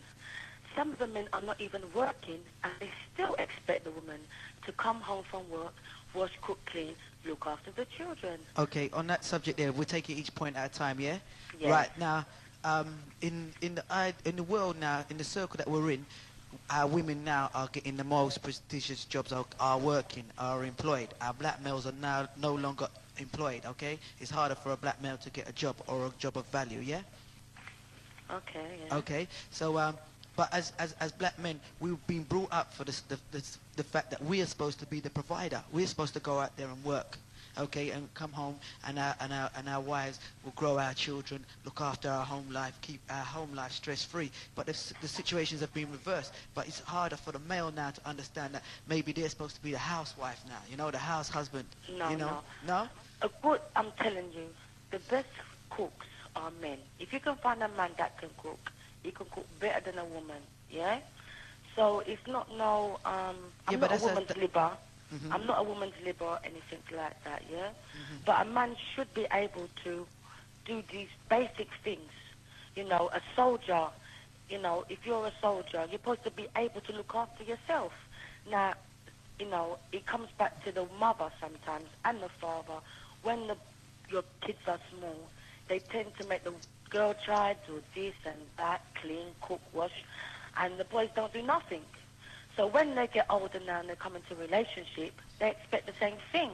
Speaker 10: Some of the men are not even working, and they still expect the woman to come home from work, wash, cook, clean, look after the children.
Speaker 1: Okay, on that subject there, we'll take it each point at a time, yeah?
Speaker 10: Yes.
Speaker 1: Right, now, in the world now, in the circle that we're in, our women now are getting the most prestigious jobs, are working, are employed. Our black males are now no longer employed, okay? It's harder for a black male to get a job or a job of value, yeah?
Speaker 10: Okay, yeah.
Speaker 1: Okay, so, but as black men, we've been brought up for the fact that we are supposed to be the provider. We're supposed to go out there and work, okay, and come home, and our wives will grow our children, look after our home life, keep our home life stress-free. But the situations have been reversed. But it's harder for the male now to understand that maybe they're supposed to be the housewife now, you know, the house husband.
Speaker 10: No,
Speaker 1: you know?
Speaker 10: no. I'm telling you, the best cooks are men. If you can find a man that can cook, he can cook better than a woman, yeah? So it's not I'm not a woman's liber. Mm-hmm. I'm not a woman's liber or anything like that, yeah? Mm-hmm. But a man should be able to do these basic things. You know, a soldier, you know, if you're a soldier, you're supposed to be able to look after yourself. Now, you know, it comes back to the mother sometimes and the father. When your kids are small, they tend to make the girl child do this and that, clean, cook, wash, and the boys don't do nothing. So when they get older now and they come into a relationship, they expect the same thing.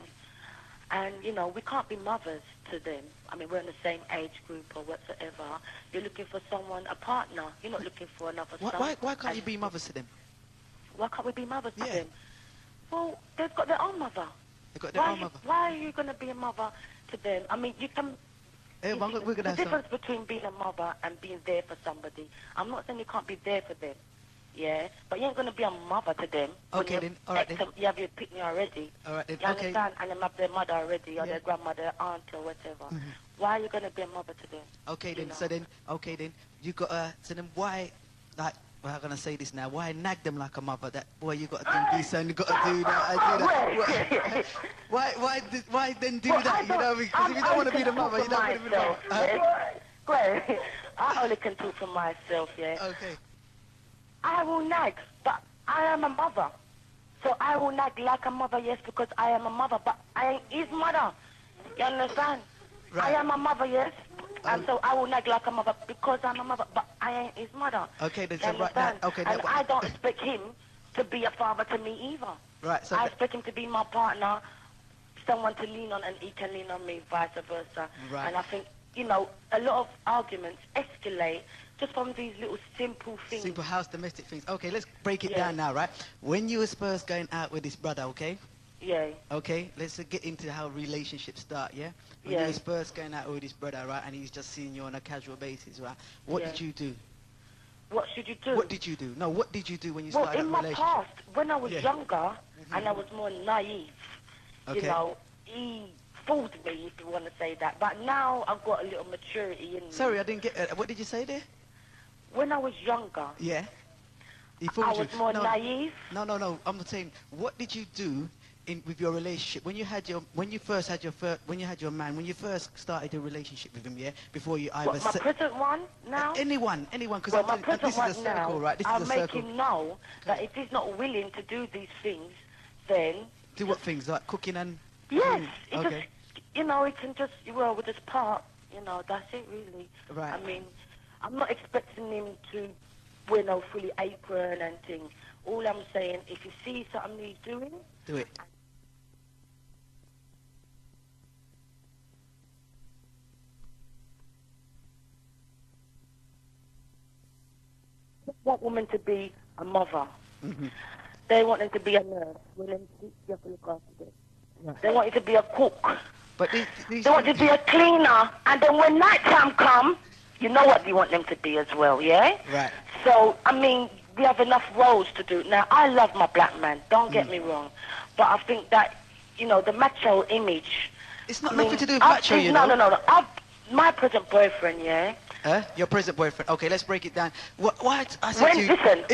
Speaker 10: And, you know, we can't be mothers to them. I mean, we're in the same age group or whatsoever. You're looking for someone, a partner. You're not looking for another son.
Speaker 1: Why can't you be mothers to them?
Speaker 10: Why can't we be mothers to them? Well, they've got their own mother.
Speaker 1: They've got their own mother.
Speaker 10: Why are you going to be a mother to them? I mean, you can... the difference between being a mother and being there for somebody. I'm not saying you can't be there for them, yeah? But you ain't going to be a mother to them.
Speaker 1: Okay, then. All right, then.
Speaker 10: You have your pick-me already.
Speaker 1: All right, then.
Speaker 10: You understand? And you have their mother already, or their grandmother, their aunt, or whatever. Mm-hmm. Why are you going to be a mother to them?
Speaker 1: Okay, then. So then, you got so then why, like, well, I'm going to say this now. Why nag them like a mother? That, boy, you got to do this and you got to do that. Why then do that? You know, because if you don't want to be the mother, you don't want to be the mother.
Speaker 10: Great. I only can talk for myself, yeah.
Speaker 1: Okay.
Speaker 10: I will nag, but I am a mother. So I will nag like a mother, yes, because I am a mother, but I ain't his mother. You understand? Right. I am a mother, yes, And so I will nag like a mother because I'm a mother, but I ain't his mother.
Speaker 1: Okay, then
Speaker 10: You
Speaker 1: so right now,
Speaker 10: understand?
Speaker 1: okay,
Speaker 10: And I don't expect him to be a father to me either.
Speaker 1: right. So
Speaker 10: I expect him to be my partner, someone to lean on, and he can lean on me, vice versa.
Speaker 1: Right.
Speaker 10: And I think, you know, a lot of arguments escalate just from these little simple things.
Speaker 1: simple house domestic things. Okay, let's break it
Speaker 10: Yeah.
Speaker 1: down now, right? When you was first going out with this brother, okay?
Speaker 10: Yeah.
Speaker 1: Okay, let's get into how relationships start, yeah? When you was first going out with this brother, right, and he's just seeing you on a casual basis, right? What did you do?
Speaker 10: What should you do?
Speaker 1: What did you do? No, what did you do when you
Speaker 10: Well,
Speaker 1: started
Speaker 10: in
Speaker 1: a
Speaker 10: my
Speaker 1: relationship?
Speaker 10: past, when I was younger and I was more naive,
Speaker 1: Okay.
Speaker 10: you know, he fooled me, if you want to say that. But now I've got a little maturity in me.
Speaker 1: Sorry, I didn't get what did you say there?
Speaker 10: When I was younger,
Speaker 1: Yeah. He
Speaker 10: I
Speaker 1: fooled you.
Speaker 10: was more naive.
Speaker 1: No. I'm saying, what did you do with your relationship when you first had your man, when you first started a relationship with him, yeah? Before you either
Speaker 10: What, my present one now?
Speaker 1: anyone, because
Speaker 10: Well, my present
Speaker 1: this is a
Speaker 10: one
Speaker 1: circle,
Speaker 10: now,
Speaker 1: right? This
Speaker 10: I'll
Speaker 1: is a
Speaker 10: make
Speaker 1: circle.
Speaker 10: him know that if he's not willing to do these things, then...
Speaker 1: Do what things, like cooking and...
Speaker 10: Yes, it
Speaker 1: Okay.
Speaker 10: just, you know, it can just, well, with this part, you know, that's it really.
Speaker 1: Right.
Speaker 10: I mean, I'm not expecting him to wear no fully apron and things. All I'm saying, if you see something he's doing...
Speaker 1: Do it.
Speaker 10: Want women to be a mother.
Speaker 1: Mm-hmm.
Speaker 10: They want them to be a nurse. Women, you have to look after them.
Speaker 1: Right.
Speaker 10: They want you to be a cook.
Speaker 1: But these
Speaker 10: They want you to be a cleaner. And then when night time comes, you know what you want them to be as well, yeah?
Speaker 1: Right.
Speaker 10: So, I mean, we have enough roles to do. Now, I love my black man, don't get me wrong. But I think that, you know, the macho image...
Speaker 1: It's not nothing to do with macho, you know.
Speaker 10: No. My present boyfriend, yeah?
Speaker 1: Your present boyfriend. Okay, let's break it down. What I said
Speaker 10: When,
Speaker 1: to you...
Speaker 10: listen,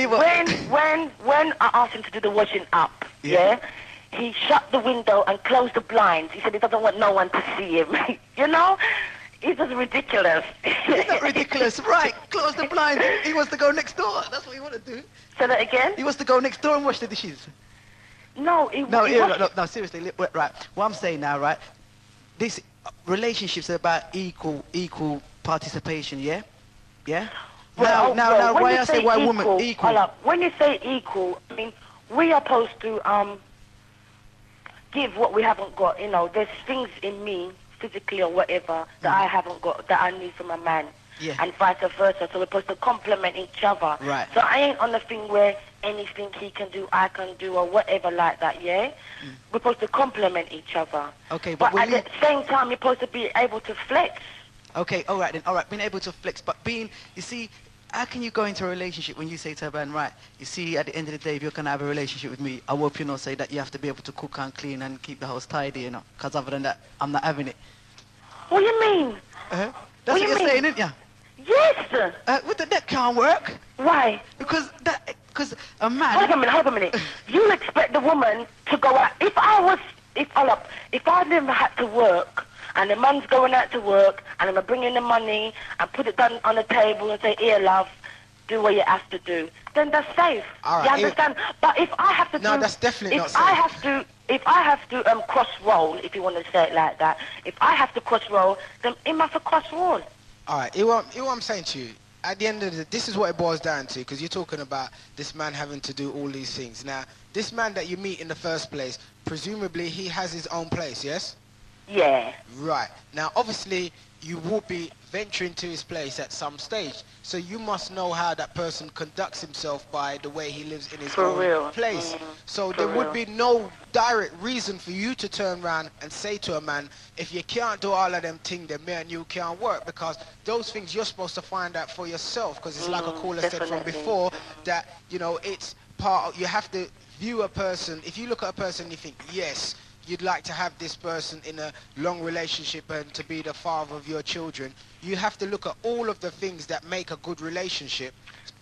Speaker 10: when I asked him to do the washing up, yeah, he shut the window and closed the blinds. He said he doesn't want no one to see him. You know? It was ridiculous.
Speaker 1: It's not ridiculous, right? Close the blind. He wants to go next door. That's what he want to do.
Speaker 10: Say that again?
Speaker 1: He wants to go next door and wash the dishes.
Speaker 10: No,
Speaker 1: No, seriously. Right. What I'm saying now, right? This relationships are about equal participation, yeah? Yeah?
Speaker 10: Well,
Speaker 1: now,
Speaker 10: when
Speaker 1: why
Speaker 10: you
Speaker 1: I say
Speaker 10: say
Speaker 1: why
Speaker 10: equal,
Speaker 1: woman equal?
Speaker 10: Hold up. When you say equal, I mean, we are supposed to give what we haven't got. You know, there's things in me, physically or whatever, that I haven't got, that I need from a man.
Speaker 1: Yeah.
Speaker 10: And vice versa. So we're supposed to complement each other.
Speaker 1: Right.
Speaker 10: So I ain't on the thing where anything he can do, I can do, or whatever like that, yeah? We're supposed to complement each other.
Speaker 1: Okay,
Speaker 10: but at the same time, you're supposed to be able to flex.
Speaker 1: Okay, all right, being able to flex, but you see, how can you go into a relationship when you say to a man, right, you see, at the end of the day, if you're going to have a relationship with me, I hope you not say that you have to be able to cook and clean and keep the house tidy, you know, because other than that, I'm not having it.
Speaker 10: What do you mean?
Speaker 1: That's what you're saying, isn't you?
Speaker 10: Yes!
Speaker 1: That can't work.
Speaker 10: Why?
Speaker 1: Because a man...
Speaker 10: Hold up a minute. You expect the woman to go out... If I never had to work, and the man's going out to work, and I'm bringing the money, and put it down on the table and say, here, love, do what you have to do, then that's safe.
Speaker 2: All right,
Speaker 10: you understand? But if I have to
Speaker 2: No, that's definitely not safe.
Speaker 10: If I have to cross-roll, if you want to say it like that, if I have to cross-roll, then he must have cross-roll.
Speaker 2: All right, hear what I'm saying to you. At the end of the day, this is what it boils down to, because you're talking about this man having to do all these things. Now, this man that you meet in the first place, presumably he has his own place, yes?
Speaker 10: Yeah.
Speaker 2: Right. Now, obviously, you will be venturing to his place at some stage. So you must know how that person conducts himself by the way he lives in his own place. So there would be no direct reason for you to turn around and say to a man, if you can't do all of them things, then me and you can't work, because those things you're supposed to find out for yourself, because it's like a caller said from before, that, you know, it's part of, you have to view a person. If you look at a person and you think, yes, you'd like to have this person in a long relationship and to be the father of your children, you have to look at all of the things that make a good relationship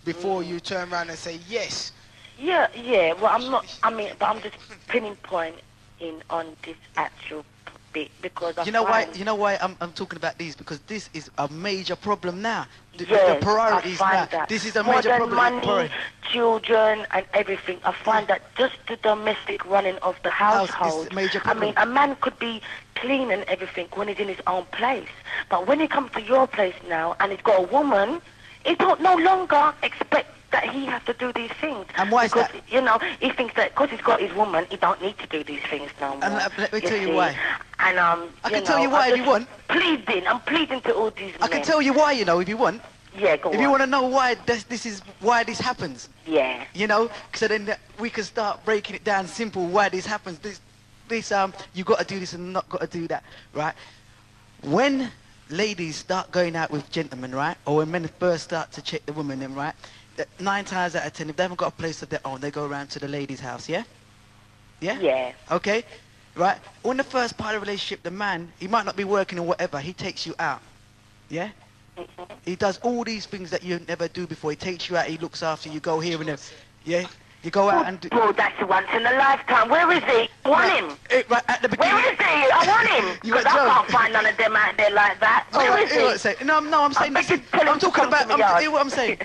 Speaker 2: before you turn around and say yes.
Speaker 10: Yeah, well, I'm not, but I'm just pinning point in on this actual bit because
Speaker 1: You know why I'm talking about these, because this is a major problem now. The
Speaker 10: Yes,
Speaker 1: priorities
Speaker 10: I
Speaker 1: now.
Speaker 10: find that.
Speaker 1: This is a
Speaker 10: More
Speaker 1: major
Speaker 10: than
Speaker 1: problem.
Speaker 10: money, children, and everything. I find that just the domestic running of the household.
Speaker 1: is a major
Speaker 10: I
Speaker 1: problem.
Speaker 10: mean, a man could be clean and everything when he's in his own place, but when he comes to your place now and he's got a woman, he don't no longer expect that he has to do these things.
Speaker 1: And why is
Speaker 10: because,
Speaker 1: that?
Speaker 10: you know, he thinks that because he's got his woman, he don't need to do these things no more.
Speaker 1: And let me tell you
Speaker 10: see.
Speaker 1: why.
Speaker 10: And
Speaker 1: I can tell you why if you want.
Speaker 10: I'm pleading to all these men.
Speaker 1: I can tell you why, you know, if you want.
Speaker 10: Yeah, go on.
Speaker 1: If you want to know why this is why this happens.
Speaker 10: Yeah.
Speaker 1: You know, so then we can start breaking it down simple why this happens. This you got to do this and not got to do that, right? When ladies start going out with gentlemen, right, or when men first start to check the woman, then right, 9 times out of 10, if they haven't got a place of their own, they go around to the lady's house. Yeah. Yeah.
Speaker 10: Yeah.
Speaker 1: Okay. Right. On the first part of the relationship, the man, he might not be working or whatever. He takes you out. Yeah. He does all these things that you never do before. He takes you out. He looks after you. Go here and there. Yeah. You go out and do...
Speaker 10: Bro, that's once in a lifetime. Where is he? I want him.
Speaker 1: Right at the beginning.
Speaker 10: Where is he? I want him.
Speaker 1: You
Speaker 10: Because
Speaker 1: got
Speaker 10: I
Speaker 1: Joe.
Speaker 10: can't find none of them out there like that. Where is he?
Speaker 1: No, I'm saying this. I'm talking about. Hear what I'm saying.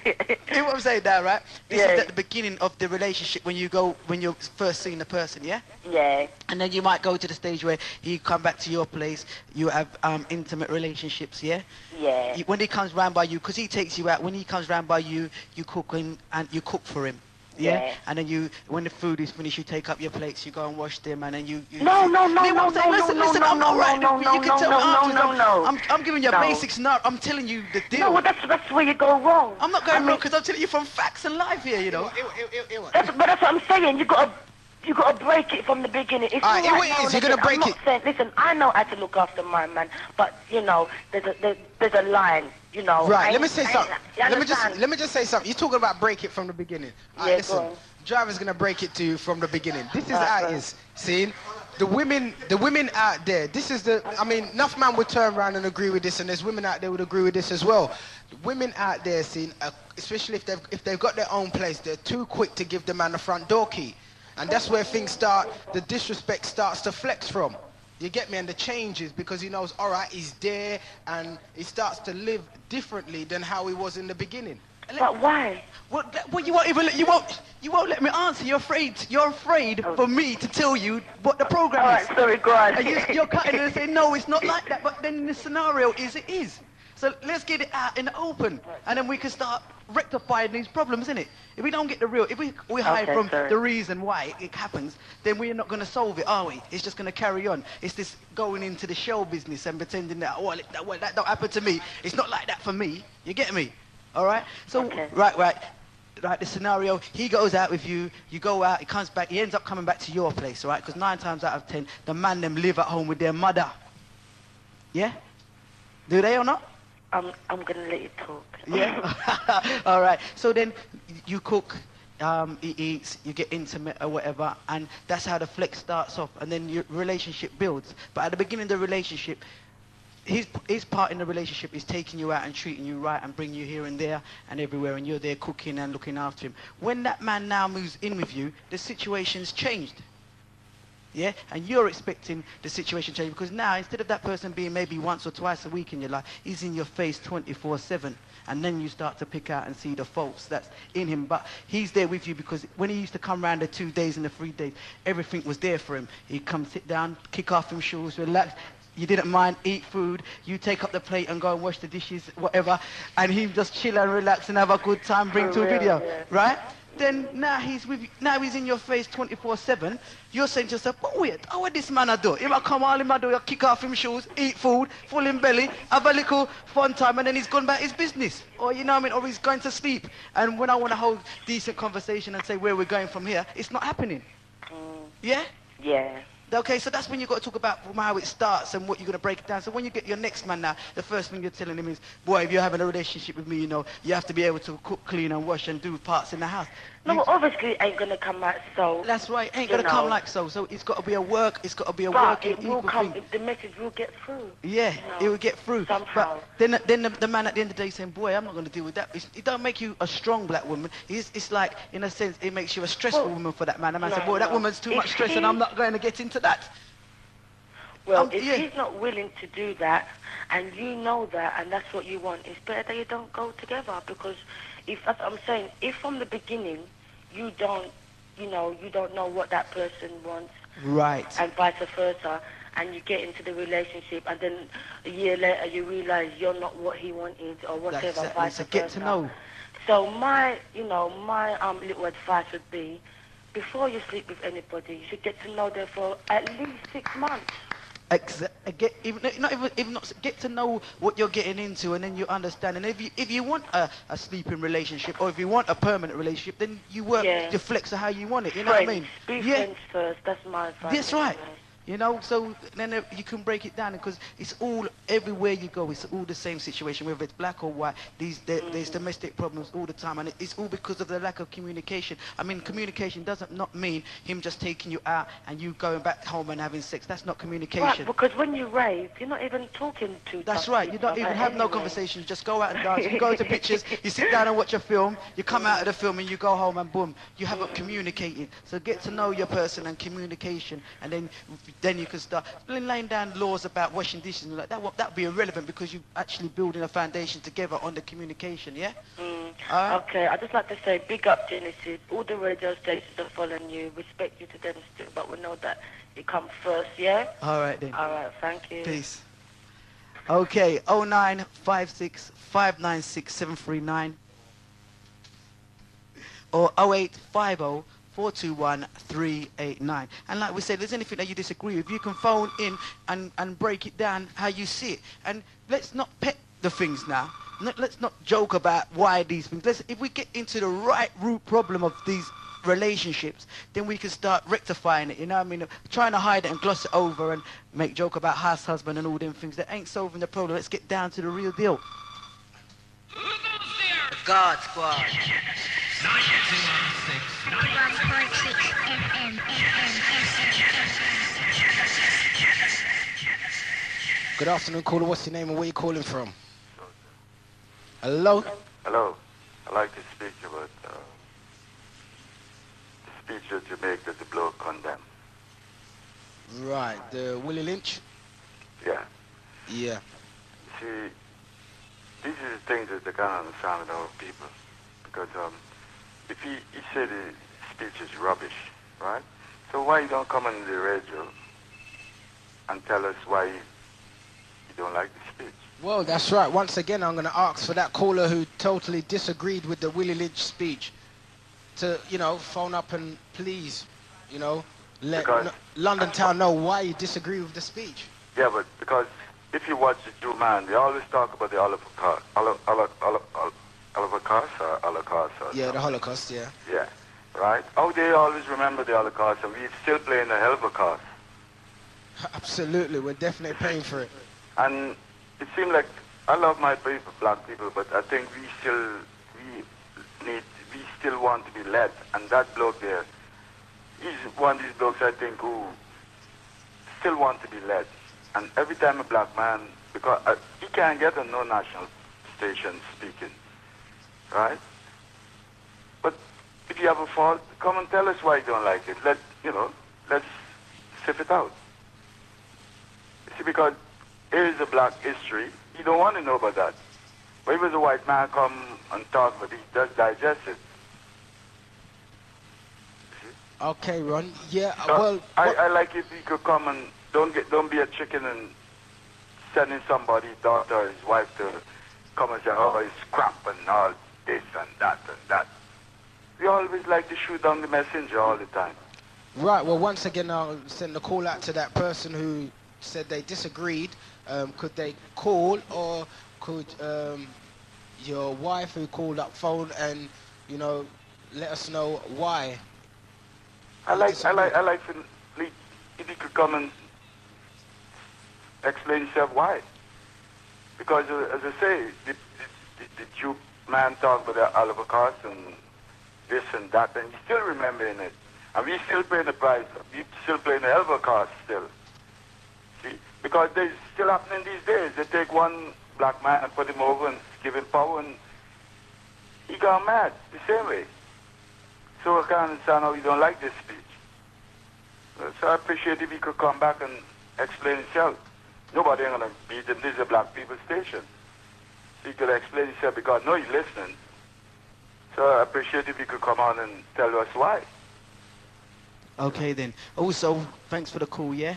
Speaker 1: Hear what I'm saying now, right? This is at the beginning of the relationship when you're first seeing the person, yeah.
Speaker 10: Yeah.
Speaker 1: And then you might go to the stage where he come back to your place. You have intimate relationships, yeah.
Speaker 10: Yeah.
Speaker 1: When he comes round by you, because he takes you out. When he comes round by you, you cook him and you cook for him. Yeah. And then when the food is finished, you take up your plates, you go and wash them, and then you
Speaker 10: No.
Speaker 1: Listen, I'm not right. You can tell me afterwards. I'm giving you a basic scenario. I'm telling you the deal.
Speaker 10: No, well, that's where you go wrong.
Speaker 1: I'm not going wrong because I'm telling you from facts and life here, you know.
Speaker 10: But that's what I'm saying. You got to break it from the beginning. It's
Speaker 2: Alright,
Speaker 10: all
Speaker 2: it
Speaker 10: now,
Speaker 2: is. You're gonna break
Speaker 10: I'm
Speaker 2: it.
Speaker 10: not saying, listen, I know how to look after my man, but you know, there's a line. You know.
Speaker 2: Right. Let me say something.
Speaker 10: Let
Speaker 2: Let me just say something. You're talking about break it from the beginning.
Speaker 10: Yeah,
Speaker 2: Listen.
Speaker 10: go on.
Speaker 2: Driver's gonna break it to you from the beginning. This is how it is. See, the women out there. This is the. I mean, enough man would turn around and agree with this, and there's women out there would agree with this as well. The women out there, see, especially if they've got their own place, they're too quick to give the man the front door key, and that's where things start. The disrespect starts to flex from. You get me? And the changes because he knows, all right, he's there, and he starts to live differently than how he was in the beginning.
Speaker 10: But why?
Speaker 1: Well, you won't let me answer. You're afraid for me to tell you what the program is.
Speaker 10: Alright, sorry, go on.
Speaker 1: And you're cutting it and saying, no, it's not like that. But then in the scenario it is. So let's get it out in the open, and then we can start rectifying these problems, innit? If we don't get the real, if we hide from the reason why it happens, then we're not going to solve it, are we? It's just going to carry on. It's this going into the show business and pretending that, that don't happen to me. It's not like that for me. You get me? All right? So, right, the scenario, he goes out with you, you go out, he comes back, he ends up coming back to your place, all right? Because 9 times out of 10, the man them live at home with their mother. Yeah? Do they or not?
Speaker 10: I'm gonna let you talk.
Speaker 1: Yeah? All right. So then you cook, he eats, you get intimate or whatever, and that's how the flex starts off, and then your relationship builds. But at the beginning of the relationship, his part in the relationship is taking you out and treating you right and bringing you here and there and everywhere, and you're there cooking and looking after him. When that man now moves in with you, the situation's changed. Yeah, and you're expecting the situation to change because now instead of that person being maybe once or twice a week in your life, he's in your face 24/7, and then you start to pick out and see the faults that's in him. But he's there with you because when he used to come around the 2 days and the 3 days, everything was there for him. He'd come sit down, kick off him shoes, relax. You didn't mind, eat food, you take up the plate and go and wash the dishes, whatever, and he just chill and relax and have a good time, bring to a video, right? Then now he's with you, now he's in your face 24/7. You're saying to yourself, but wait, how would this man do? He might come all in my door, kick off him shoes, eat food, full in belly, have a little fun time, and then he's gone back his business. Or you know what I mean, or he's going to sleep. And when I want to hold decent conversation and say where we're going from here, it's not happening. Yeah?
Speaker 10: Yeah.
Speaker 1: Okay, so that's when you've got to talk about how it starts and what you're going to break it down. So when you get your next man now, the first thing you're telling him is, boy, if you're having a relationship with me, you know, you have to be able to cook, clean and wash and do parts in the house.
Speaker 10: No, well, obviously it ain't going to come out so.
Speaker 1: That's right, ain't going to come like so. So it's got to be a work, it's got to be a working equal thing.
Speaker 10: The message will get through.
Speaker 1: Yeah, it will get through.
Speaker 10: Somehow.
Speaker 1: But then the man at the end of the day saying, boy, I'm not going to deal with that. It don't make you a strong black woman. It's like, in a sense, it makes you a stressful woman for that man. The man said, boy, that woman's too much stress and I'm not going to get into that.
Speaker 10: Well, if he's not willing to do that, and you know that, and that's what you want, it's better that you don't go together. Because if that's what I'm saying, if from the beginning you don't, you don't know what that person wants,
Speaker 1: right,
Speaker 10: and vice versa, and you get into the relationship, and then a year later you realize you're not what he wanted, or whatever, vice versa.
Speaker 1: Get to know.
Speaker 10: So my little advice would be, before you sleep with anybody, you should get to know them for at least 6 months.
Speaker 1: Get to know what you're getting into, and then you understand. And if you want a sleeping relationship, or if you want a permanent relationship, then you work, you flex how you want it. You know what I mean?
Speaker 10: Be friends first. That's my advice.
Speaker 1: That's right. So then you can break it down, because it's all, everywhere you go, it's all the same situation, whether it's black or white. There's domestic problems all the time, and it's all because of the lack of communication. I mean, communication doesn't not mean him just taking you out and you going back home and having sex. That's not communication.
Speaker 10: Right, because when you rave, you're not even talking to.
Speaker 1: That's right. You don't even have no conversations. Just go out and dance. You go to pictures. You sit down and watch a film. You come out of the film and you go home, and boom, you haven't communicated. So get to know your person and communication, and then you can start laying down laws about washing dishes and like that. That'd be irrelevant, because you're actually building a foundation together on the communication. Yeah.
Speaker 10: Okay, I'd just like to say, big up Genesis. All the radio stations are following you. Respect you to them still, but we know that you come first. Yeah.
Speaker 1: All right then.
Speaker 10: All right. Thank you.
Speaker 1: Peace. Okay. 0956 596 739 or 0850 421 389. And like we said, if there's anything that you disagree with, you can phone in and break it down how you see it. And let's not pet the things now. Let's not joke about why these things. If we get into the right root problem of these relationships, then we can start rectifying it. You know what I mean? Trying to hide it and gloss it over and make joke about house husband and all them things that ain't solving the problem. Let's get down to the real deal.
Speaker 11: The God Squad.
Speaker 6: 91.6 FM.
Speaker 2: Good afternoon, caller. What's your name and where you calling from? Hello?
Speaker 12: Hello. I'd like to speak about the speech that you make that the bloke condemned.
Speaker 2: Right, the Willy Lynch?
Speaker 12: Yeah.
Speaker 2: Yeah.
Speaker 12: See, these are the things that they can't understand with our people. Because if he said his speech is rubbish, right? So why you don't come on the radio and tell us why you don't like the speech?
Speaker 2: Well, that's right. Once again, I'm going to ask for that caller who totally disagreed with the Willy Lynch speech to, phone up and please, let London Town know why you disagree with the speech.
Speaker 12: Yeah, but because if you watch the Jew man, they always talk about the Holocaust. Holocaust or Holocaust?
Speaker 2: Yeah, the Holocaust, yeah.
Speaker 12: Yeah, right? Oh, they always remember the Holocaust, and we're still playing the Holocaust.
Speaker 2: Absolutely, we're definitely paying for it.
Speaker 12: And it seems like I love my people, black people, but I think we still want to be led. And that bloke there, he's one of these blokes I think who still want to be led. And every time a black man, because he can't get on no national station speaking, right? But if you have a fault, come and tell us why you don't like it. Let's sift it out. You see, because here is a black history. You don't want to know about that. But if a white man come and talk about it, he does digest it.
Speaker 2: Okay, Ron. Yeah,
Speaker 12: so I like if he could come and don't be a chicken and sending somebody's daughter or his wife to come and say, oh, it's crap and all this and that and that. We always like to shoot down the messenger all the time.
Speaker 2: Right, well, once again, I'll send a call out to that person who said they disagreed. Could they call, or could your wife who called up phone and, let us know why?
Speaker 12: I like to, if you could come and explain yourself why. Because, as I say, the Jew man talked about the Holocaust and this and that, and he's still remembering it. And we still paying the price. We still paying the Holocaust still. See? Because it's still happening these days. They take one black man and put him over and give him power, and he got mad the same way. So I can't understand how you don't like this speech. So I appreciate if you could come back and explain himself. Nobody ain't gonna beat him. This is a black people station. So he could explain himself because no, he's listening. So I appreciate if you could come on and tell us why.
Speaker 1: Okay then. Also, thanks for the call, yeah?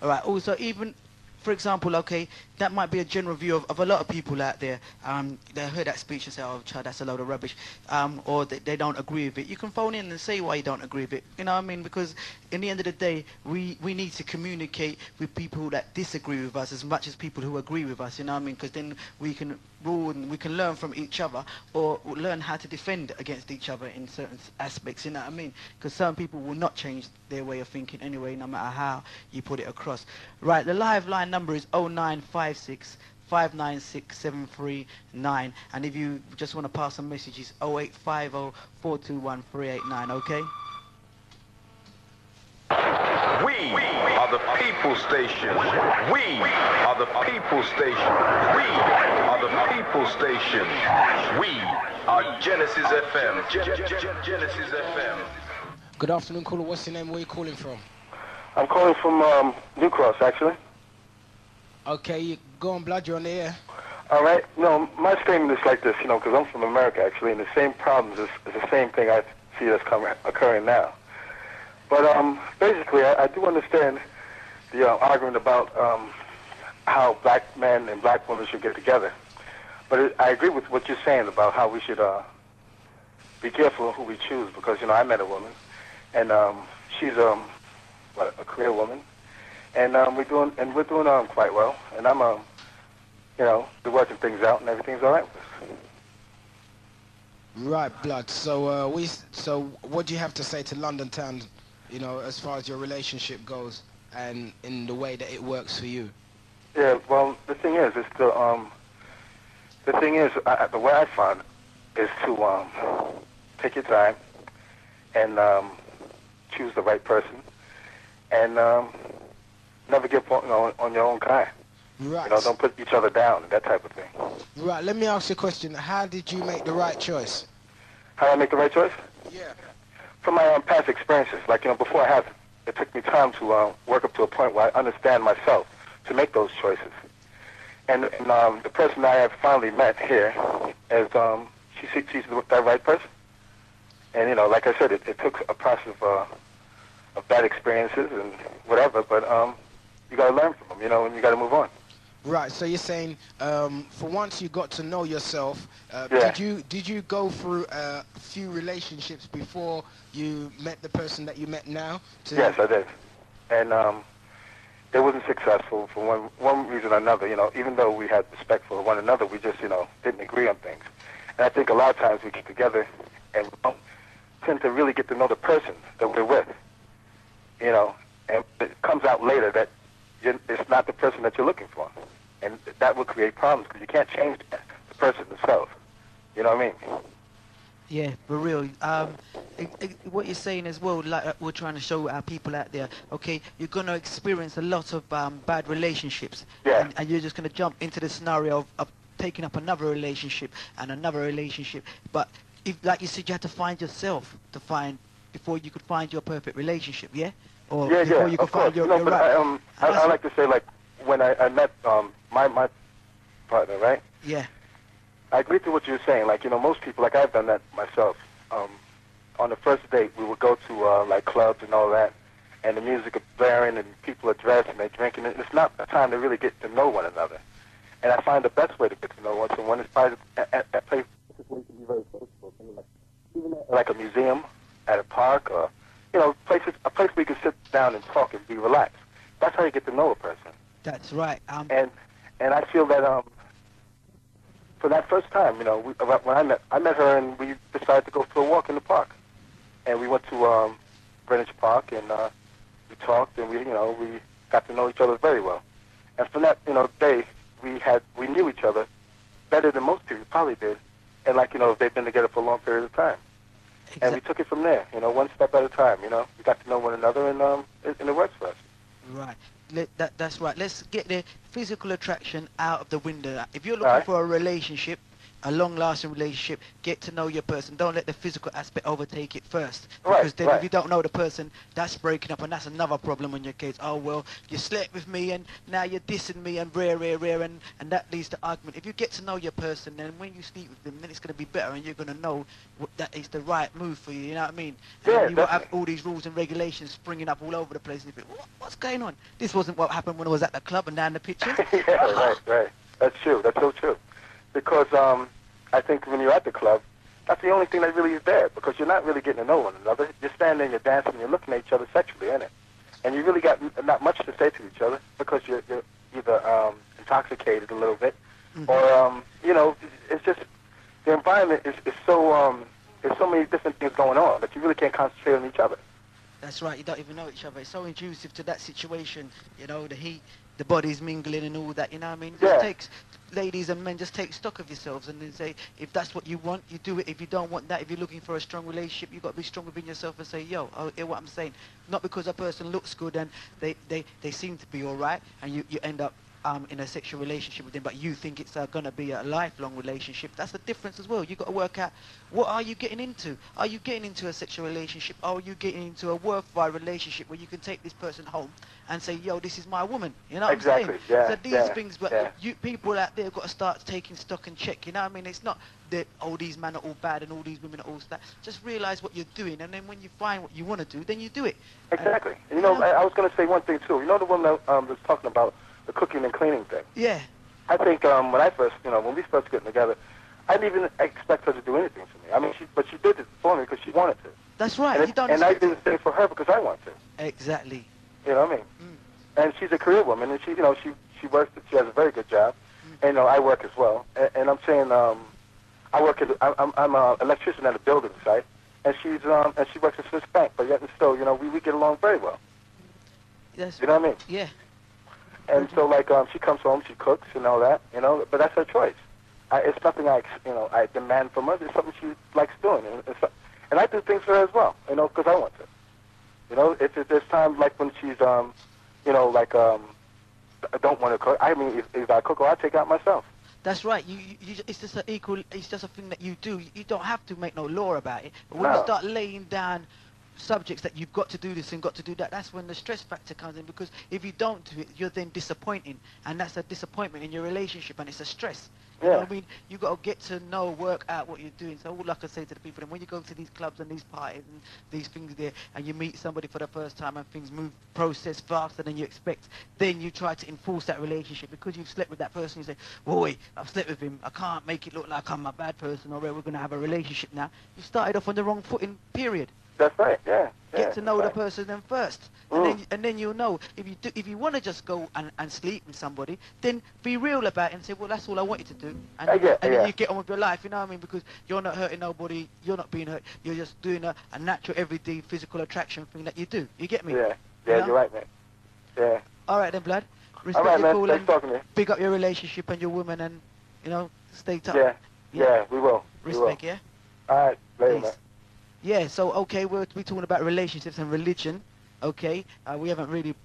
Speaker 1: All right. Also, even, for example, okay, that might be a general view of a lot of people out there. They heard that speech and say, oh, child, that's a load of rubbish. Or they don't agree with it. You can phone in and say why you don't agree with it. You know what I mean? Because in the end of the day, we need to communicate with people that disagree with us as much as people who agree with us. You know what I mean? Because then we can rule and we can learn from each other, or learn how to defend against each other in certain aspects. You know what I mean? Because some people will not change their way of thinking anyway, no matter how you put it across. Right, the live line number is 0956 596 739, and if you just want to pass some messages, 0850 421 389. Okay?
Speaker 11: We are the people station. We are the people station. We are the people station. We are Genesis FM. Genesis FM.
Speaker 2: Good afternoon, caller. What's your name? Where are you calling from?
Speaker 13: I'm calling from New Cross, actually.
Speaker 2: Okay, go on, blood. You're on the air.
Speaker 13: All right. No, my statement is like this, because I'm from America, actually, and the same problems is the same thing I see that's occurring now. But basically, I do understand the argument about how black men and black women should get together. But I agree with what you're saying about how we should be careful of who we choose, because I met a woman, and she's a career woman, and we're doing quite well, and I'm we're working things out, and everything's all right with us.
Speaker 2: Right, blood. So what do you have to say to London Town? As far as your relationship goes, and in the way that it works for you.
Speaker 13: Yeah, well, the thing is, the way I find is to take your time and choose the right person, and never give up on your own kind.
Speaker 2: Right.
Speaker 13: Don't put each other down, that type of thing.
Speaker 2: Right. Let me ask you a question. How did you make the right choice?
Speaker 13: How did I make the right choice?
Speaker 2: Yeah.
Speaker 13: From my past experiences, before I had, it took me time to work up to a point where I understand myself to make those choices. And the person I have finally met here is she's that right person. And like I said, it took a process of bad experiences and whatever, but you got to learn from them, and you got to move on.
Speaker 2: Right. So you're saying, for once you got to know yourself,
Speaker 13: yeah.
Speaker 2: did you go through a few relationships before you met the person that you met now?
Speaker 13: Yes, I did, and it wasn't successful for one reason or another. Even though we had respect for one another, we just didn't agree on things. And I think a lot of times we get together and we don't tend to really get to know the person that we're with. And it comes out later that it's not the person that you're looking for. And that will create problems because you can't change the person themselves. You know what I mean?
Speaker 1: Yeah, for real. What you're saying as well, like we're trying to show our people out there, okay, you're going to experience a lot of bad relationships.
Speaker 13: Yeah.
Speaker 1: And you're just going to jump into the scenario of taking up another relationship and another relationship. But if, like you said, you had to find yourself before you could find your perfect relationship, yeah? Or before you could find your right.
Speaker 13: I like to say, when I met my partner, right?
Speaker 1: Yeah.
Speaker 13: I agree to what you're saying. Most people, I've done that myself. On the first date, we would go to clubs and all that, and the music is blaring, and people are dressed and they're drinking. And it's not a time to really get to know one another. And I find the best way to get to know someone is by at places where you can be very sociable. Even at a museum, at a park, or a place where you can sit down and talk and be relaxed. That's how you get to know a person.
Speaker 1: That's right.
Speaker 13: And I feel that for that first time, when I met her, and we decided to go for a walk in the park, and we went to Greenwich Park, and we talked, and we got to know each other very well. And from that day, we knew each other better than most people probably did, and they've been together for a long period of time. Exactly. And we took it from there, one step at a time. We got to know one another, and it works for us.
Speaker 1: Right. That's right. Let's get the physical attraction out of the window. If you're looking for a relationship, a long-lasting relationship, get to know your person. Don't let the physical aspect overtake it first.
Speaker 13: Right,
Speaker 1: Because then
Speaker 13: right.
Speaker 1: if you don't know the person, that's breaking up, and that's another problem on your case. Oh, well, you slept with me, and now you're dissing me, and and that leads to argument. If you get to know your person, then when you sleep with them, then it's going to be better, and you're going to know that is the right move for you, you know what I mean? And
Speaker 13: Yeah,
Speaker 1: then you won't have
Speaker 13: definitely.
Speaker 1: all these rules and regulations springing up all over the place, and you think, what's going on? This wasn't what happened when I was at the club and down the pictures.
Speaker 13: Yeah, right. That's true. That's so true. Because I think when you're at the club, that's the only thing that really is there, because you're not really getting to know one another. You're standing there, you're dancing, you're looking at each other sexually, ain't it? And you really got not much to say to each other, because you're either intoxicated a little bit, or you know, it's just the environment is so there's so many different things going on that you really can't concentrate on each other.
Speaker 1: That's right, you don't even know each other. It's so intrusive to that situation, you know, the heat, the bodies mingling and all that, you know what I mean? Just takes, ladies and men, just take stock of yourselves and then say, if that's what you want, you do it. If you don't want that, if you're looking for a strong relationship, you've got to be strong within yourself and say, yo, I hear what I'm saying. Not because a person looks good and they seem to be all right, and you end up in a sexual relationship with them, but you think it's going to be a lifelong relationship. That's the difference as well. You've got to work out, what are you getting into? Are you getting into a sexual relationship? Or are you getting into a worthwhile relationship where you can take this person home and say, yo, this is my woman? You know what I'm saying?
Speaker 13: Yeah,
Speaker 1: so these things, but you people out there have got to start taking stock and check. You know what I mean? It's not that, oh, these men are all bad and all these women are all that. Just realize what you're doing, and then when you find what you want to do, then you do it.
Speaker 13: Exactly. And, you know, I was going to say one thing, too. You know the one that was talking about the cooking and cleaning thing?
Speaker 1: Yeah.
Speaker 13: I think when I first, when we first getting together, I didn't even expect her to do anything for me. I mean, but she did it for me because she wanted to.
Speaker 1: That's right.
Speaker 13: And I did the same for her because I want to.
Speaker 1: Exactly.
Speaker 13: You know what I mean? And she's a career woman, and she works. She has a very good job, and I work as well. And I'm saying, I work I'm an electrician at a building site, and she works at Swiss Bank, but yet and still, we get along very well.
Speaker 1: Yes.
Speaker 13: You know what I mean?
Speaker 1: Yeah.
Speaker 13: And so, like, she comes home, she cooks and all that, but that's her choice. It's nothing I demand from her. It's something she likes doing, and I do things for her as well, because I want to. If there's times like when she's, I don't want to cook. I mean, if I cook, I take out myself.
Speaker 1: That's right. It's just It's just a thing that you do. You don't have to make no law about it. But when you start laying down subjects that you've got to do this and got to do that, that's when the stress factor comes in, because if you don't do it, you're then disappointing, and that's a disappointment in your relationship, and it's a stress. You know what I mean? You got to get to know, work out what you're doing. So all I can say to the people, and when you go to these clubs and these parties and these things there, and you meet somebody for the first time and things process faster than you expect, then you try to enforce that relationship because you've slept with that person. You say, boy, I've slept with him. I can't make it look like I'm a bad person, or we're going to have a relationship now. You started off on the wrong footing, period.
Speaker 13: That's right. Yeah.
Speaker 1: Get to know the person then first, and then you'll know if you want to just go and sleep with somebody, then be real about it and say, well, that's all I want you to do, and then you get on with your life. You know what I mean? Because you're not hurting nobody, you're not being hurt. You're just doing a natural, everyday physical attraction thing that you do. You get me?
Speaker 13: Yeah. Yeah, you're right, man. Yeah.
Speaker 1: All right then, blood. Respect
Speaker 13: all right,
Speaker 1: your
Speaker 13: man.
Speaker 1: call
Speaker 13: Thanks talking to you.
Speaker 1: Big up your relationship and your woman, and stay tough.
Speaker 13: Yeah, we will.
Speaker 1: Respect, yeah.
Speaker 13: All right, later, man.
Speaker 1: Yeah, so, okay, we're talking about relationships and religion, okay? We haven't really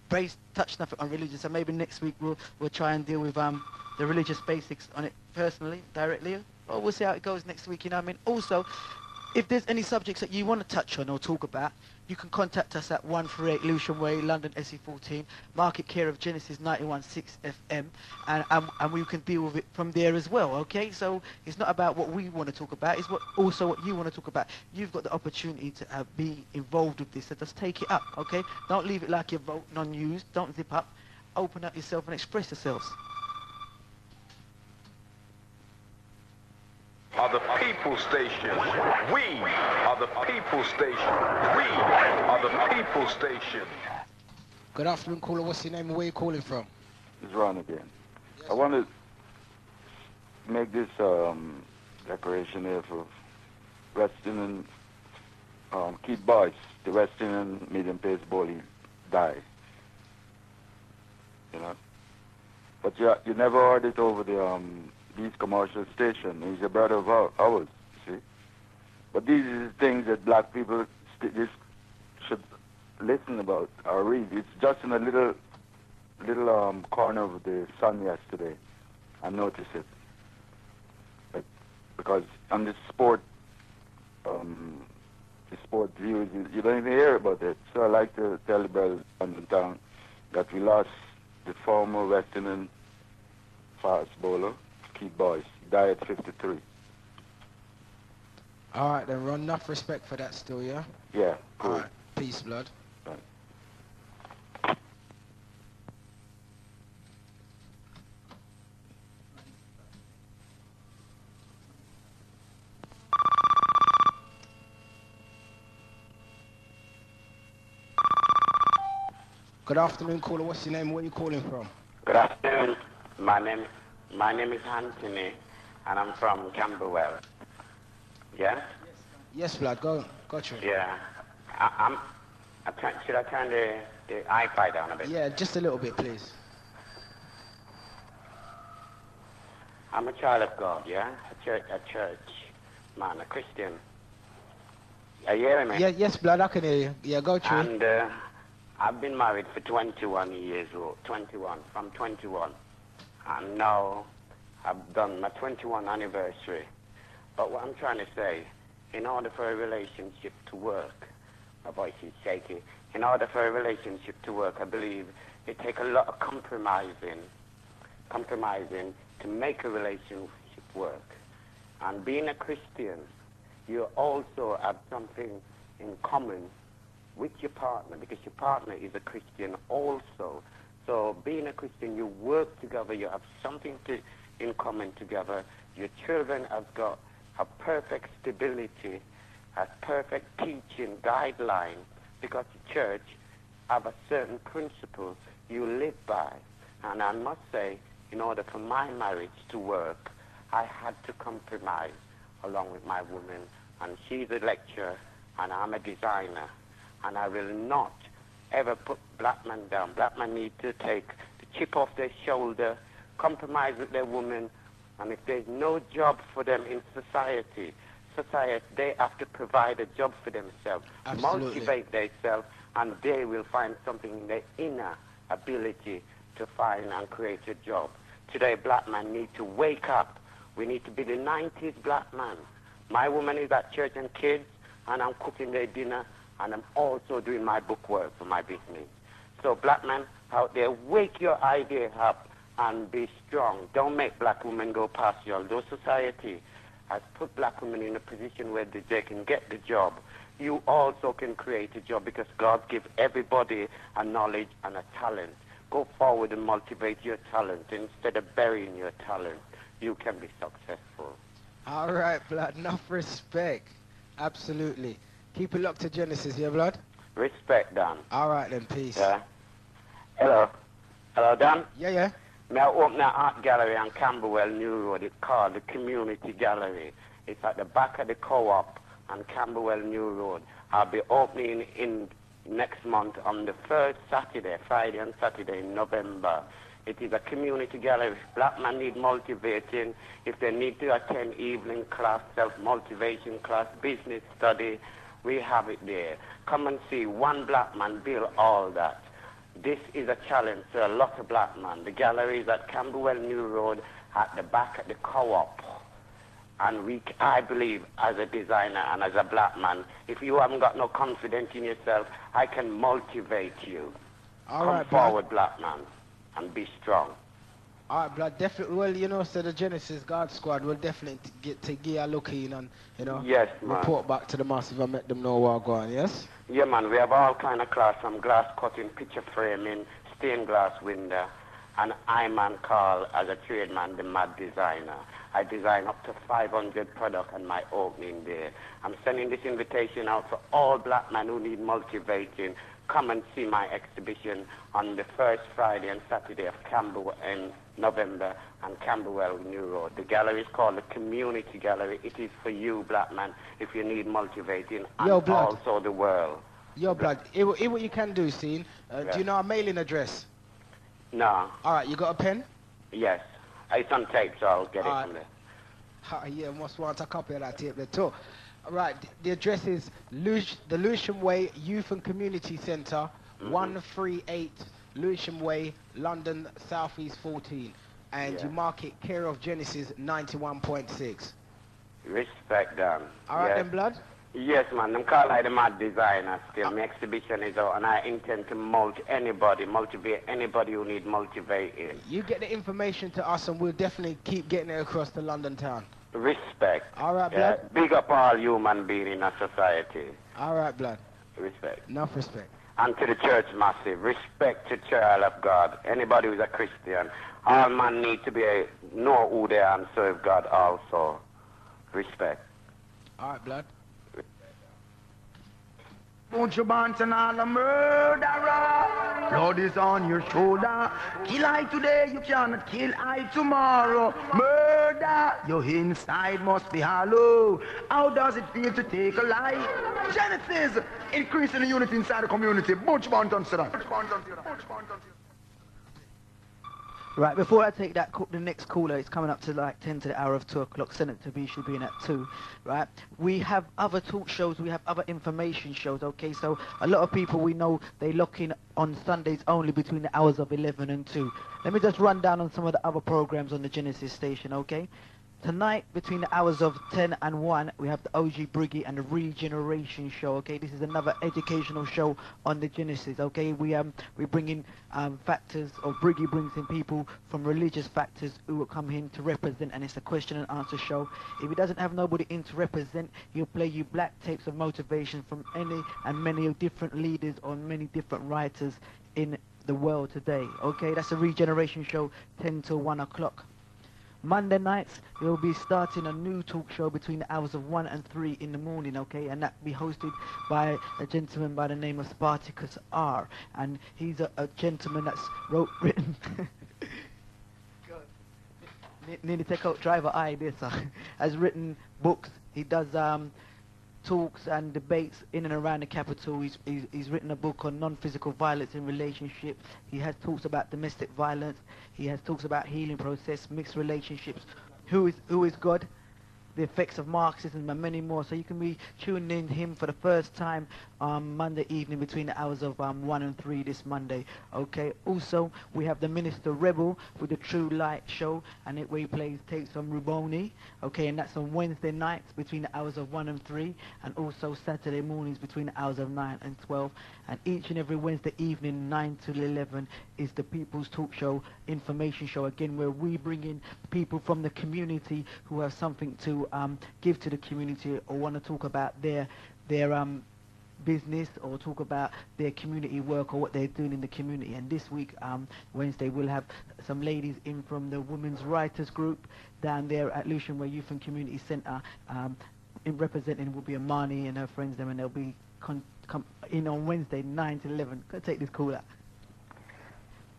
Speaker 1: touched nothing on religion, so maybe next week we'll try and deal with the religious basics on it personally, directly. Well, we'll see how it goes next week, you know what I mean? Also, if there's any subjects that you want to touch on or talk about, you can contact us at 138 Lewisham Way, London, SE14, market care of Genesis 91.6 FM, and we can deal with it from there as well, okay? So it's not about what we want to talk about, it's also what you want to talk about. You've got the opportunity to be involved with this, so just take it up, okay? Don't leave it like you're voting on news, don't zip up, open up yourself and express yourselves.
Speaker 11: Are the people station. We are the people station. We are the people station.
Speaker 2: Good afternoon, caller. What's your name and where you calling from?
Speaker 12: It's Ron again. Yes, I want to make this declaration here for Western and Keith Boyce, the Western and medium pace bowling die. But you never heard it over the these commercial station. He's a brother of ours, you see. But these are the things that black people just should listen about or read. It's just in a little corner of the Sun yesterday. I noticed it. But because on the sport views, you don't even hear about it. So I like to tell the brothers in town that we lost the former Western and fast bowler, Keith Boyce. He died at 53.
Speaker 2: All right, then, Ron. Enough respect for that still, yeah?
Speaker 12: Yeah, cool.
Speaker 2: All right. Peace, blood.
Speaker 12: Right.
Speaker 2: Good afternoon, caller. What's your name? Where are you calling from?
Speaker 14: Good afternoon. My name is Anthony, and I'm from Camberwell. Yeah?
Speaker 2: Yes, blood. Go through.
Speaker 14: Yeah. Should I turn the Wi-Fi down a bit?
Speaker 2: Yeah, just a little bit, please.
Speaker 14: I'm a child of God, yeah? A church man, a Christian. Are you hearing me?
Speaker 2: Yeah, yes, blood. I can hear you. Yeah, go through.
Speaker 14: And I've been married for 21 years old, from 21. And now I've done my 21 anniversary. But what I'm trying to say, in order for a relationship to work, my voice is shaky, in order for a relationship to work, I believe it takes a lot of compromising to make a relationship work. And being a Christian, you also have something in common with your partner, because your partner is a Christian also. So being a Christian, you work together, you have something in common together. Your children have got a perfect stability, a perfect teaching guideline, because the church have a certain principle you live by. And I must say, in order for my marriage to work, I had to compromise along with my woman. And she's a lecturer, and I'm a designer. And I will not ever put black men down. Black men need to take the chip off their shoulder, compromise with their woman, and if there's no job for them in society, they have to provide a job for themselves, motivate themselves, and they will find something in their inner ability to find and create a job. Today, black men need to wake up. We need to be the 90s black man. My woman is at church and kids, and I'm cooking their dinner, and I'm also doing my book work for my business. So black men out there, wake your idea up and be strong. Don't make black women go past you. Although society has put black women in a position where they can get the job, you also can create a job, because God gives everybody a knowledge and a talent. Go forward and motivate your talent. Instead of burying your talent, you can be successful.
Speaker 2: All right, blood. Enough respect. Absolutely. Keep it locked to Genesis, yeah, blood?
Speaker 14: Respect, Dan.
Speaker 2: All right, then. Peace.
Speaker 14: Yeah. Hello. Hello, Dan?
Speaker 2: Yeah.
Speaker 14: May I open an art gallery on Camberwell New Road? It's called the Community Gallery. It's at the back of the co-op on Camberwell New Road. I'll be opening in next month on the first Saturday, Friday and Saturday in November. It is a community gallery. If black men need motivating, if they need to attend evening class, self-motivation class, business study, we have it there. Come and see one black man build all that. This is a challenge to a lot of black men. The gallery is at Camberwell New Road at the back of the co-op. And I believe, as a designer and as a black man, if you haven't got no confidence in yourself, I can motivate you. Come forward, black man, and be strong.
Speaker 2: All right, blood, definitely. Well, you know, so the Genesis God Squad will definitely get to give a look in and, you know,
Speaker 14: yes, man.
Speaker 2: Report back to the massive and let them know where I'm going, yes?
Speaker 14: Yeah, man, we have all kind of class, from glass cutting, picture framing, stained glass window, and I, man, call as a tradesman the mad designer. I design up to 500 products on my opening day. I'm sending this invitation out for all black men who need motivating. Come and see my exhibition on the first Friday and Saturday of Camberwell in November on Camberwell New Road. The gallery is called the Community Gallery. It is for you, black man, if you need motivating, and also the world.
Speaker 2: Yo, blood, here what you can do, Scene. Do you know our mailing address?
Speaker 14: No.
Speaker 2: All right, you got a pen?
Speaker 14: Yes. It's on tape, so I'll get it from there.
Speaker 2: Yeah, must want a copy of that tape there too. All right, the address is the Lewisham Way Youth and Community Centre, 138 Lewisham Way, London, South East 14. And you mark it care of Genesis 91.6.
Speaker 14: Respect them.
Speaker 2: All right,
Speaker 14: Yes.
Speaker 2: then, blood.
Speaker 14: Yes, man. I'm called like the mad designer still. My exhibition is out, and I intend to motivate anybody who need motivating.
Speaker 2: You get the information to us, and we'll definitely keep getting it across to London town.
Speaker 14: Respect.
Speaker 2: All right, blood.
Speaker 14: Big up all human beings in a society.
Speaker 2: All right, blood.
Speaker 14: Respect.
Speaker 2: Enough respect.
Speaker 14: And to the church massive, respect to child of God. Anybody who's a Christian, all man need to know who they are and serve God also. Respect.
Speaker 2: All right, blood.
Speaker 15: Put your bonds and all a murderer. Blood is on your shoulder. Kill I today, you cannot kill I tomorrow. Murder, your inside must be hollow. How does it feel to take a life? Genesis, increasing the unity inside the community. Butch Banton said that.
Speaker 1: Right, before I take that the next caller, it's coming up to like 10 to the hour of 2 o'clock. Senate to be should be in at 2, right? We have other talk shows, we have other information shows, okay? So a lot of people we know, they lock in on Sundays only between the hours of 11 and 2. Let me just run down on some of the other programs on the Genesis station, okay? Tonight, between the hours of 10 and 1, we have the OG Briggy and the Regeneration Show, okay? This is another educational show on the Genesis, okay? We bring in factors, or Briggy brings in people from religious factors who will come in to represent, and it's a question and answer show. If he doesn't have nobody in to represent, he'll play you black tapes of motivation from any and many different leaders or many different writers in the world today, okay? That's a Regeneration Show, 10 till 1 o'clock. Monday nights, we'll be starting a new talk show between the hours of 1 and 3 in the morning, okay? And that will be hosted by a gentleman by the name of Spartacus R. And he's a gentleman that's written... Nearly take out driver eye this, has written books. He does talks and debates in and around the capital. He's written a book on non-physical violence in relationships. He has talks about domestic violence. He has talks about healing process, mixed relationships, who is God, the effects of Marxism, and many more. So you can be tuning in him for the first time Monday evening between the hours of 1 and 3 this Monday. Okay. Also, we have the Minister Rebel with the True Light Show, and where he plays takes from Ruboni. Okay, and that's on Wednesday nights between the hours of 1 and 3, and also Saturday mornings between the hours of 9 and 12. And each and every Wednesday evening, 9 to 11, is the People's Talk Show, information show, again, where we bring in people from the community who have something to give to the community, or want to talk about their business, or talk about their community work, or what they're doing in the community. And this week, Wednesday, we'll have some ladies in from the Women's Writers Group down there at Lucian Way Youth and Community Centre. In representing will be Amani and her friends, and they'll be come in on Wednesday, 9 to 11. Go take this call out.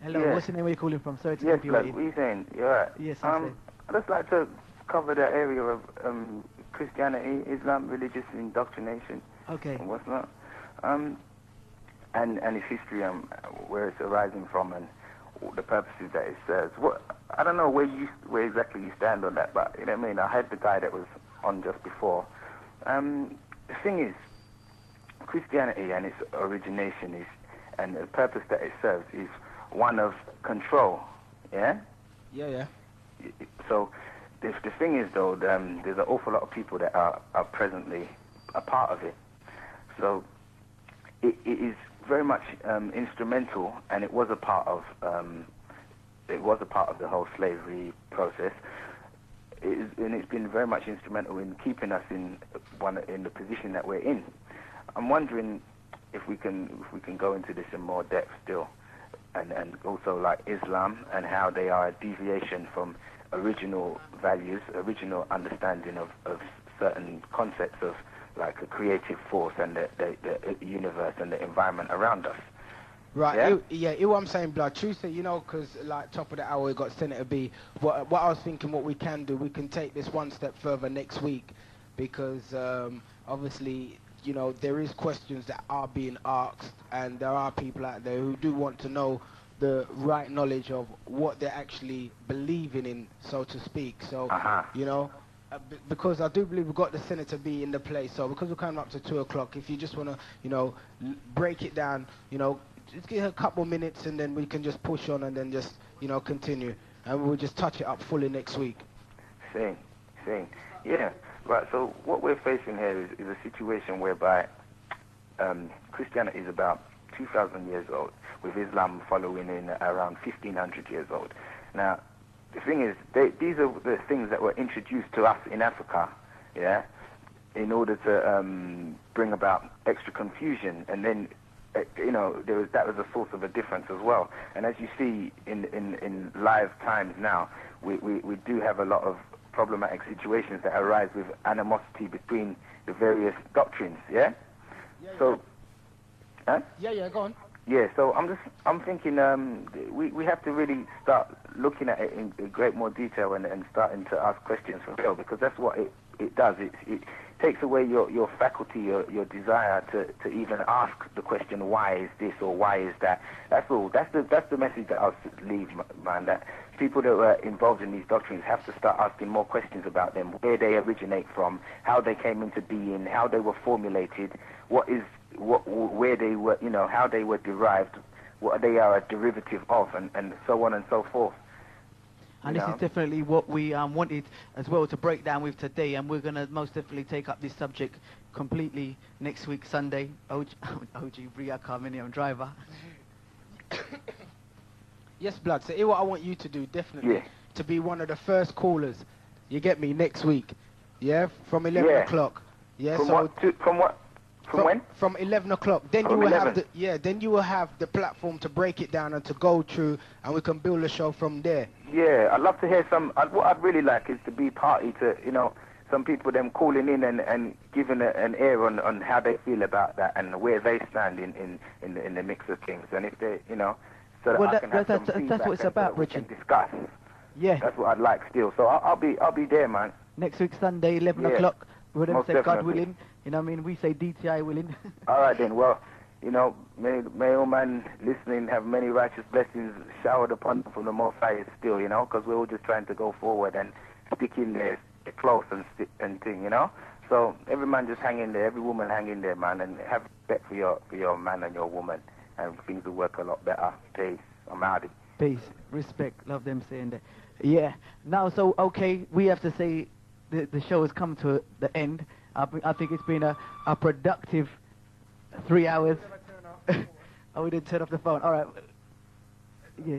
Speaker 1: Hello,
Speaker 9: Yeah.
Speaker 1: what's your name? Where you calling from? Sorry to
Speaker 9: Yes,
Speaker 1: keep you
Speaker 9: blood,
Speaker 1: waiting.
Speaker 9: what are you saying? You're right.
Speaker 1: Yes,
Speaker 9: I'd just like to cover the area of Christianity, Islam, religious indoctrination,
Speaker 1: Okay.
Speaker 9: and what's not, and its history, where it's arising from, and the purposes that it serves. I don't know where exactly you stand on that, but you know what I mean. I had the guy that was on just before. The thing is, Christianity and its origination and the purpose that it serves is one of control. Yeah.
Speaker 2: Yeah.
Speaker 9: So the thing is, though, there's an awful lot of people that are presently a part of it. So it is very much instrumental, and it was a part of the whole slavery process. And it's been very much instrumental in keeping us in the position that we're in. I'm wondering if we can go into this in more depth still, and also like Islam and how they are a deviation from original values, original understanding of certain concepts of like a creative force and the universe and the environment around us.
Speaker 2: Right, yeah, what I'm saying, blood. Tuesday, you know, because like top of the hour we got Senator B. What I was thinking, what we can do, we can take this one step further next week, because obviously, you know, there is questions that are being asked, and there are people out there who do want to know the right knowledge of what they're actually believing in, so to speak. So, you know, because I do believe we've got the Senator B in the place. So because we're coming up to 2 o'clock, if you just want to, you know, break it down, you know, just give her a couple minutes, and then we can just push on and then just, you know, continue. And we'll just touch it up fully next week.
Speaker 9: Same. Yeah. Right, so what we're facing here is a situation whereby Christianity is about 2,000 years old, with Islam following in around 1,500 years old. Now, the thing is, these are the things that were introduced to us in Africa, yeah, in order to bring about extra confusion, and then that was a source of a difference as well. And as you see in live times now, we do have a lot of problematic situations that arise with animosity between the various doctrines, yeah? So, huh?
Speaker 2: Yeah, go on.
Speaker 9: Yeah, so I'm thinking we have to really start looking at it in great more detail and starting to ask questions for real, because that's what it does. It takes away your faculty, your desire to even ask the question, why is this or why is that? That's all. That's the message that I'll leave, man, that people that were involved in these doctrines have to start asking more questions about them, where they originate from, how they came into being, how they were formulated, where they were, how they were derived, what they are a derivative of, and so on and so forth.
Speaker 1: And this is definitely what we wanted as well to break down with today, and we're going to most definitely take up this subject completely next week, Sunday. OG Bria Carminium driver.
Speaker 2: Yes, Blood. So here what I want you to do, definitely, to be one of the first callers. You get me, next week. Yeah, from 11 o'clock. Yeah,
Speaker 9: From when?
Speaker 2: From 11 o'clock. Then you will have then you will have the platform to break it down and to go through, and we can build a show from there.
Speaker 9: Yeah, I'd love to hear what I'd really like is to be party to, some people them calling in and giving an air on how they feel about that and where they stand in the mix of things. And if they, so that I can have some feedback,
Speaker 1: that's what it's about,
Speaker 9: we
Speaker 1: Richard.
Speaker 9: can discuss.
Speaker 1: Yeah.
Speaker 9: That's what I'd like still. So I'll be there, man.
Speaker 1: Next week, Sunday, 11 o'clock. We would say God willing. You know what I mean? We say DTI willing.
Speaker 9: All right then. Well, may all man listening have many righteous blessings showered upon them from the Most High still, because we're all just trying to go forward and stick in there, get close and thing, So every man just hang in there, every woman hang in there, man, and have respect for your man and your woman, and things will work a lot better. Peace. I'm out.
Speaker 1: Peace. Respect. Love them saying that. Yeah. Now, so, okay, we have to say the show has come to the end. I think it's been a productive 3 hours. Oh, we didn't turn off the phone. All right. Yeah.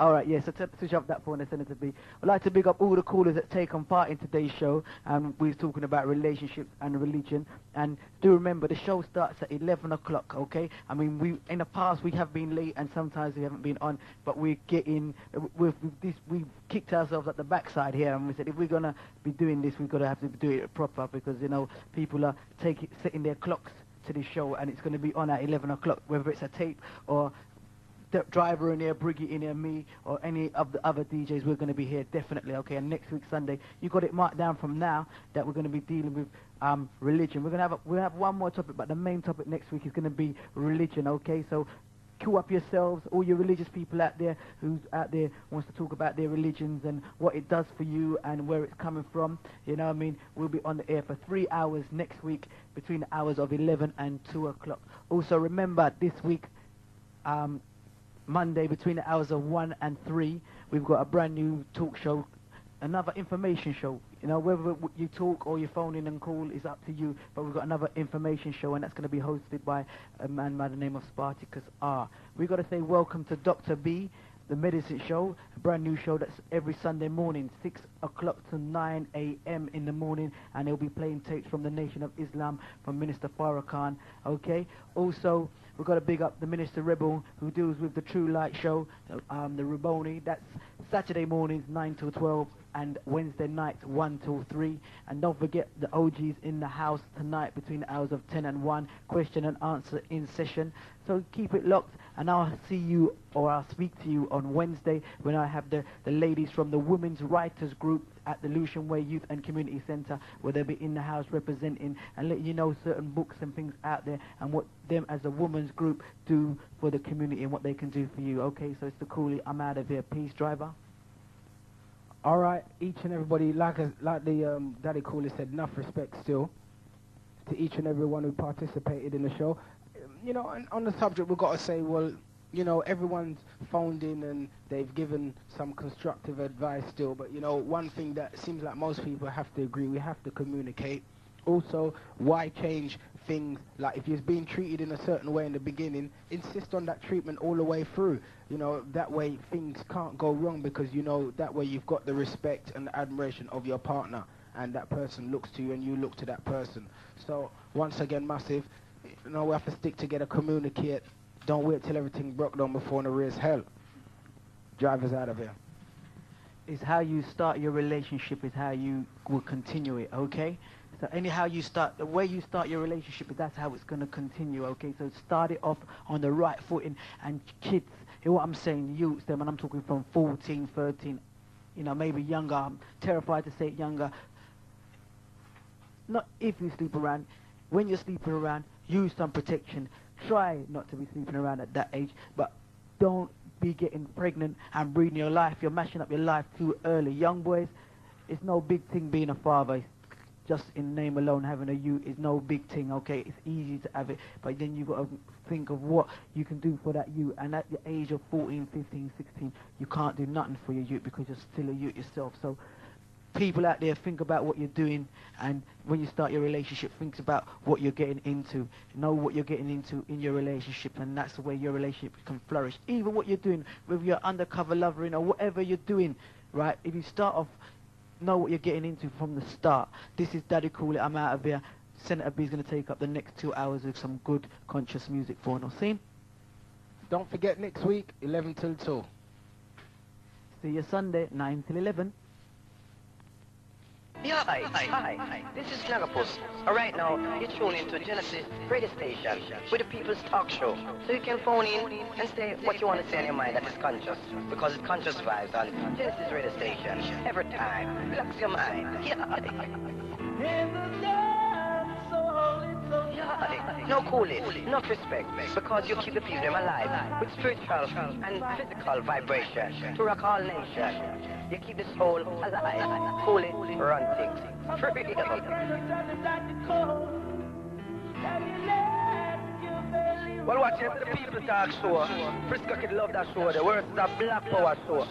Speaker 1: All right, yeah, so switch off that phone and send it to me. I'd like to big up all the callers that take on part in today's show. And we're talking about relationships and religion. And do remember, the show starts at 11 o'clock, okay? I mean, in the past, we have been late and sometimes we haven't been on. But we're getting, we've kicked ourselves at the backside here. And we said, if we're going to be doing this, we've got to have to do it proper. Because, people are setting their clocks to the show. And it's going to be on at 11 o'clock, whether it's a tape or the driver in here, Briggy in here, me, or any of the other DJs, we're going to be here definitely, okay? And next week, Sunday, you got it marked down from now that we're going to be dealing with religion. We'll have one more topic, but the main topic next week is going to be religion, okay? So queue up yourselves, all your religious people out there who's out there wants to talk about their religions and what it does for you and where it's coming from. You know what I mean? We'll be on the air for 3 hours next week between the hours of 11 and 2 o'clock. Also, remember, this week, Monday between the hours of 1 and 3, we've got a brand new talk show, another information show. Whether you talk or you phone in and call is up to you, but we've got another information show, and that's going to be hosted by a man by the name of Spartacus R. We've got to say welcome to Dr. B, the medicine show, a brand new show that's every Sunday morning, 6 o'clock to 9 a.m. in the morning, and they'll be playing tapes from the Nation of Islam from Minister Farrakhan, okay? Also, we've got to big up the Minister Rebel, who deals with the True Light show, the Raboni. That's Saturday mornings, 9 till 12, and Wednesday nights, 1 till 3. And don't forget the OGs in the house tonight between the hours of 10 and 1, question and answer in session. So keep it locked, and I'll see you, or I'll speak to you on Wednesday when I have the ladies from the Women's Writers Group at the Lucian Way Youth and Community Centre, where they'll be in the house representing and letting you know certain books and things out there and what them as a women's group do for the community and what they can do for you. Okay, so it's the Coolie. I'm out of here. Peace, driver.
Speaker 2: All right, each and everybody, like the Daddy Coolie said, enough respect still to each and every one who participated in the show. And on the subject, we've got to say, well, you know, everyone's phoned in and they've given some constructive advice still, but, you know, one thing that seems like most people have to agree, we have to communicate. Also, why change things? Like, if you're being treated in a certain way in the beginning, insist on that treatment all the way through. You know, that way things can't go wrong, because, you know, that way you've got the respect and the admiration of your partner, and that person looks to you and you look to that person. So, once again, massive, you know, we have to stick together, communicate. Don't wait till everything broke down before the race hell. Drivers out of here.
Speaker 1: It's how you start your relationship is how you will continue it, okay? So anyhow you start, the way you start your relationship, that's how it's going to continue, okay? So start it off on the right footing. And kids, hear what I'm saying, youths, them, and I'm talking from 14, 13, you know, maybe younger. I'm terrified to say it, younger. Not if you sleep around. When you're sleeping around, use some protection. Try not to be sleeping around at that age, but don't be getting pregnant and breeding your life. You're mashing up your life too early. Young boys, it's no big thing being a father. Just in name alone, having a youth is no big thing, okay? It's easy to have it, but then you've got to think of what you can do for that youth. And at the age of 14, 15, 16, you can't do nothing for your youth because you're still a youth yourself. So people out there, think about what you're doing, and when you start your relationship, think about what you're getting into. Know what you're getting into in your relationship, and that's the way your relationship can flourish. Even what you're doing with your undercover lovering or whatever you're doing, right? If you start off, know what you're getting into from the start. This is Daddy Coolie. I'm out of here. Senator B's going to take up the next 2 hours with some good conscious music for us. See?
Speaker 2: Don't forget next week, 11 till 2.
Speaker 1: See you Sunday, 9 till 11.
Speaker 16: Yeah, hi. This is Sugaful. Right now, you're tuned into Genesis radio station with the People's Talk Show. So you can phone in and say what you want to say in your mind that is conscious, because it's conscious vibes on Genesis radio station. Every time, relax your mind. Yeah. No Coolie, not respect, because you keep the people alive with spiritual and physical vibration to rock all nations. You keep the soul alive. Coolie, run things. Well, watch it, the People Talk Show. Frisco Kid love that show. The worst is a Black Power show.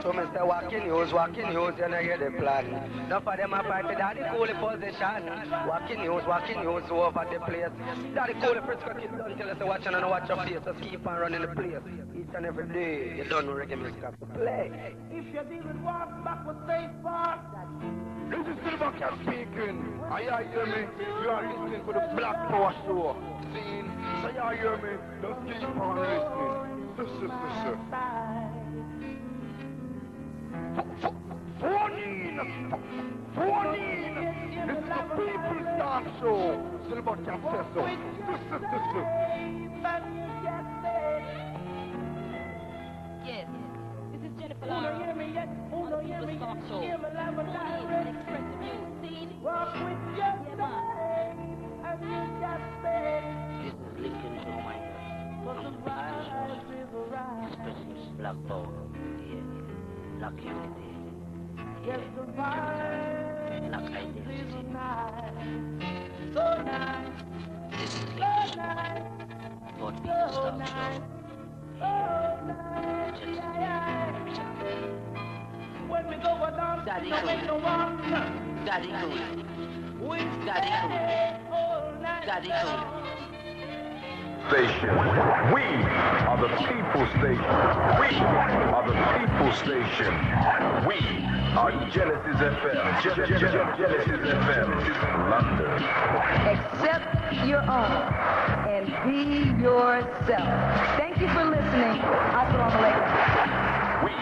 Speaker 16: So Mr. Walking News, you know hear the plan. Enough of them are fighting Daddy Coolie position. Walking News over the place. Daddy Coolie, Frisco Kid don't tell us to watch and watch your face. Just keep on running the place. Each and every day, you don't know reggae music have to play. If you're dealing walk backward, stay far. This is Silvercat speaking. Are you hear me? You are listening to the Black Power Show. See? So you hear me? Just keep on listening. Listen. Phone in. This is the People's Talk Show. Silvercat says so. Listen.
Speaker 17: Yes. This is Jennifer Lara. Who don't hear me yet? Hear me loud and direct. Express the music. Walk with your man. And you got faith.
Speaker 18: This is Lincoln Joe. Especially Black Power, Black Unity, Black Identity. This is Lincoln for People's Talk Show. Daddy Coolie.
Speaker 11: Station. We are the People Station. We are the People Station. We are Genesis FM. Genesis FM, London.
Speaker 19: Accept your own and be yourself. Thank you for listening. Assalamu alaikum.
Speaker 11: We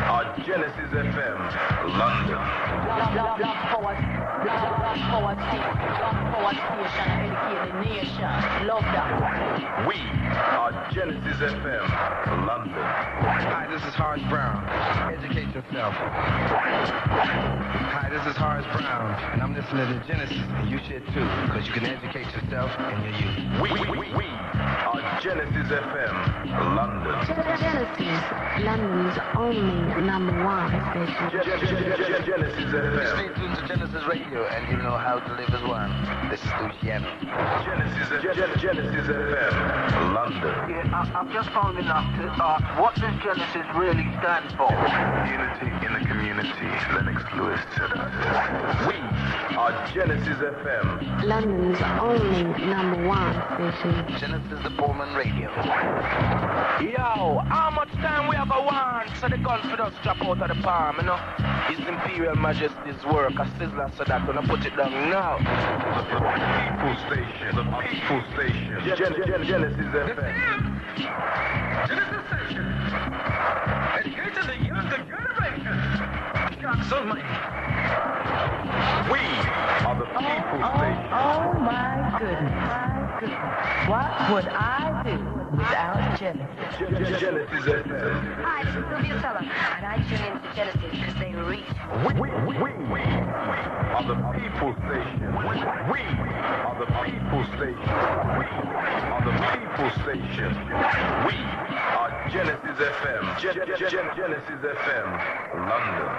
Speaker 11: are Genesis FM, London.
Speaker 17: Black Power Station, educate the nation. Love that.
Speaker 11: We are Genesis FM, London.
Speaker 20: Hi, this is Horace Brown. Educate yourself. Hi, this is Horace Brown, and I'm listening to Genesis, and you should too, because you can educate yourself and your youth.
Speaker 11: We are Genesis FM, London.
Speaker 21: Genesis, London's only #1 station.
Speaker 11: Genesis FM.
Speaker 20: Stay tuned to Genesis Radio. radio, and you know how to live as one. This is Luciano.
Speaker 11: Genesis FM, London.
Speaker 16: Yeah, I'm just phoning up to ask, what does Genesis really stand for?
Speaker 11: Unity in the community, Lennox Lewis said that. We are Genesis FM.
Speaker 21: London's only #1 station.
Speaker 20: Genesis the Pullman Radio.
Speaker 16: Yo, how much time we have a want so the gun for us drop out of the palm, you know? His Imperial Majesty's work, a sizzler so that gonna put it down now.
Speaker 11: The People Station, the People Station. Genesis FM.
Speaker 16: Genesis Station. Educating the younger generation. God so mighty.
Speaker 11: We are the People Station.
Speaker 19: Oh my goodness. What would I do without Genesis?
Speaker 11: Genesis FM.
Speaker 21: Hi, this is Sylvia Fella, and I tune in to Genesis because they reach.
Speaker 11: We are the People Station. We are the People Station. We are the People Station. We are Genesis FM. Genesis FM, London.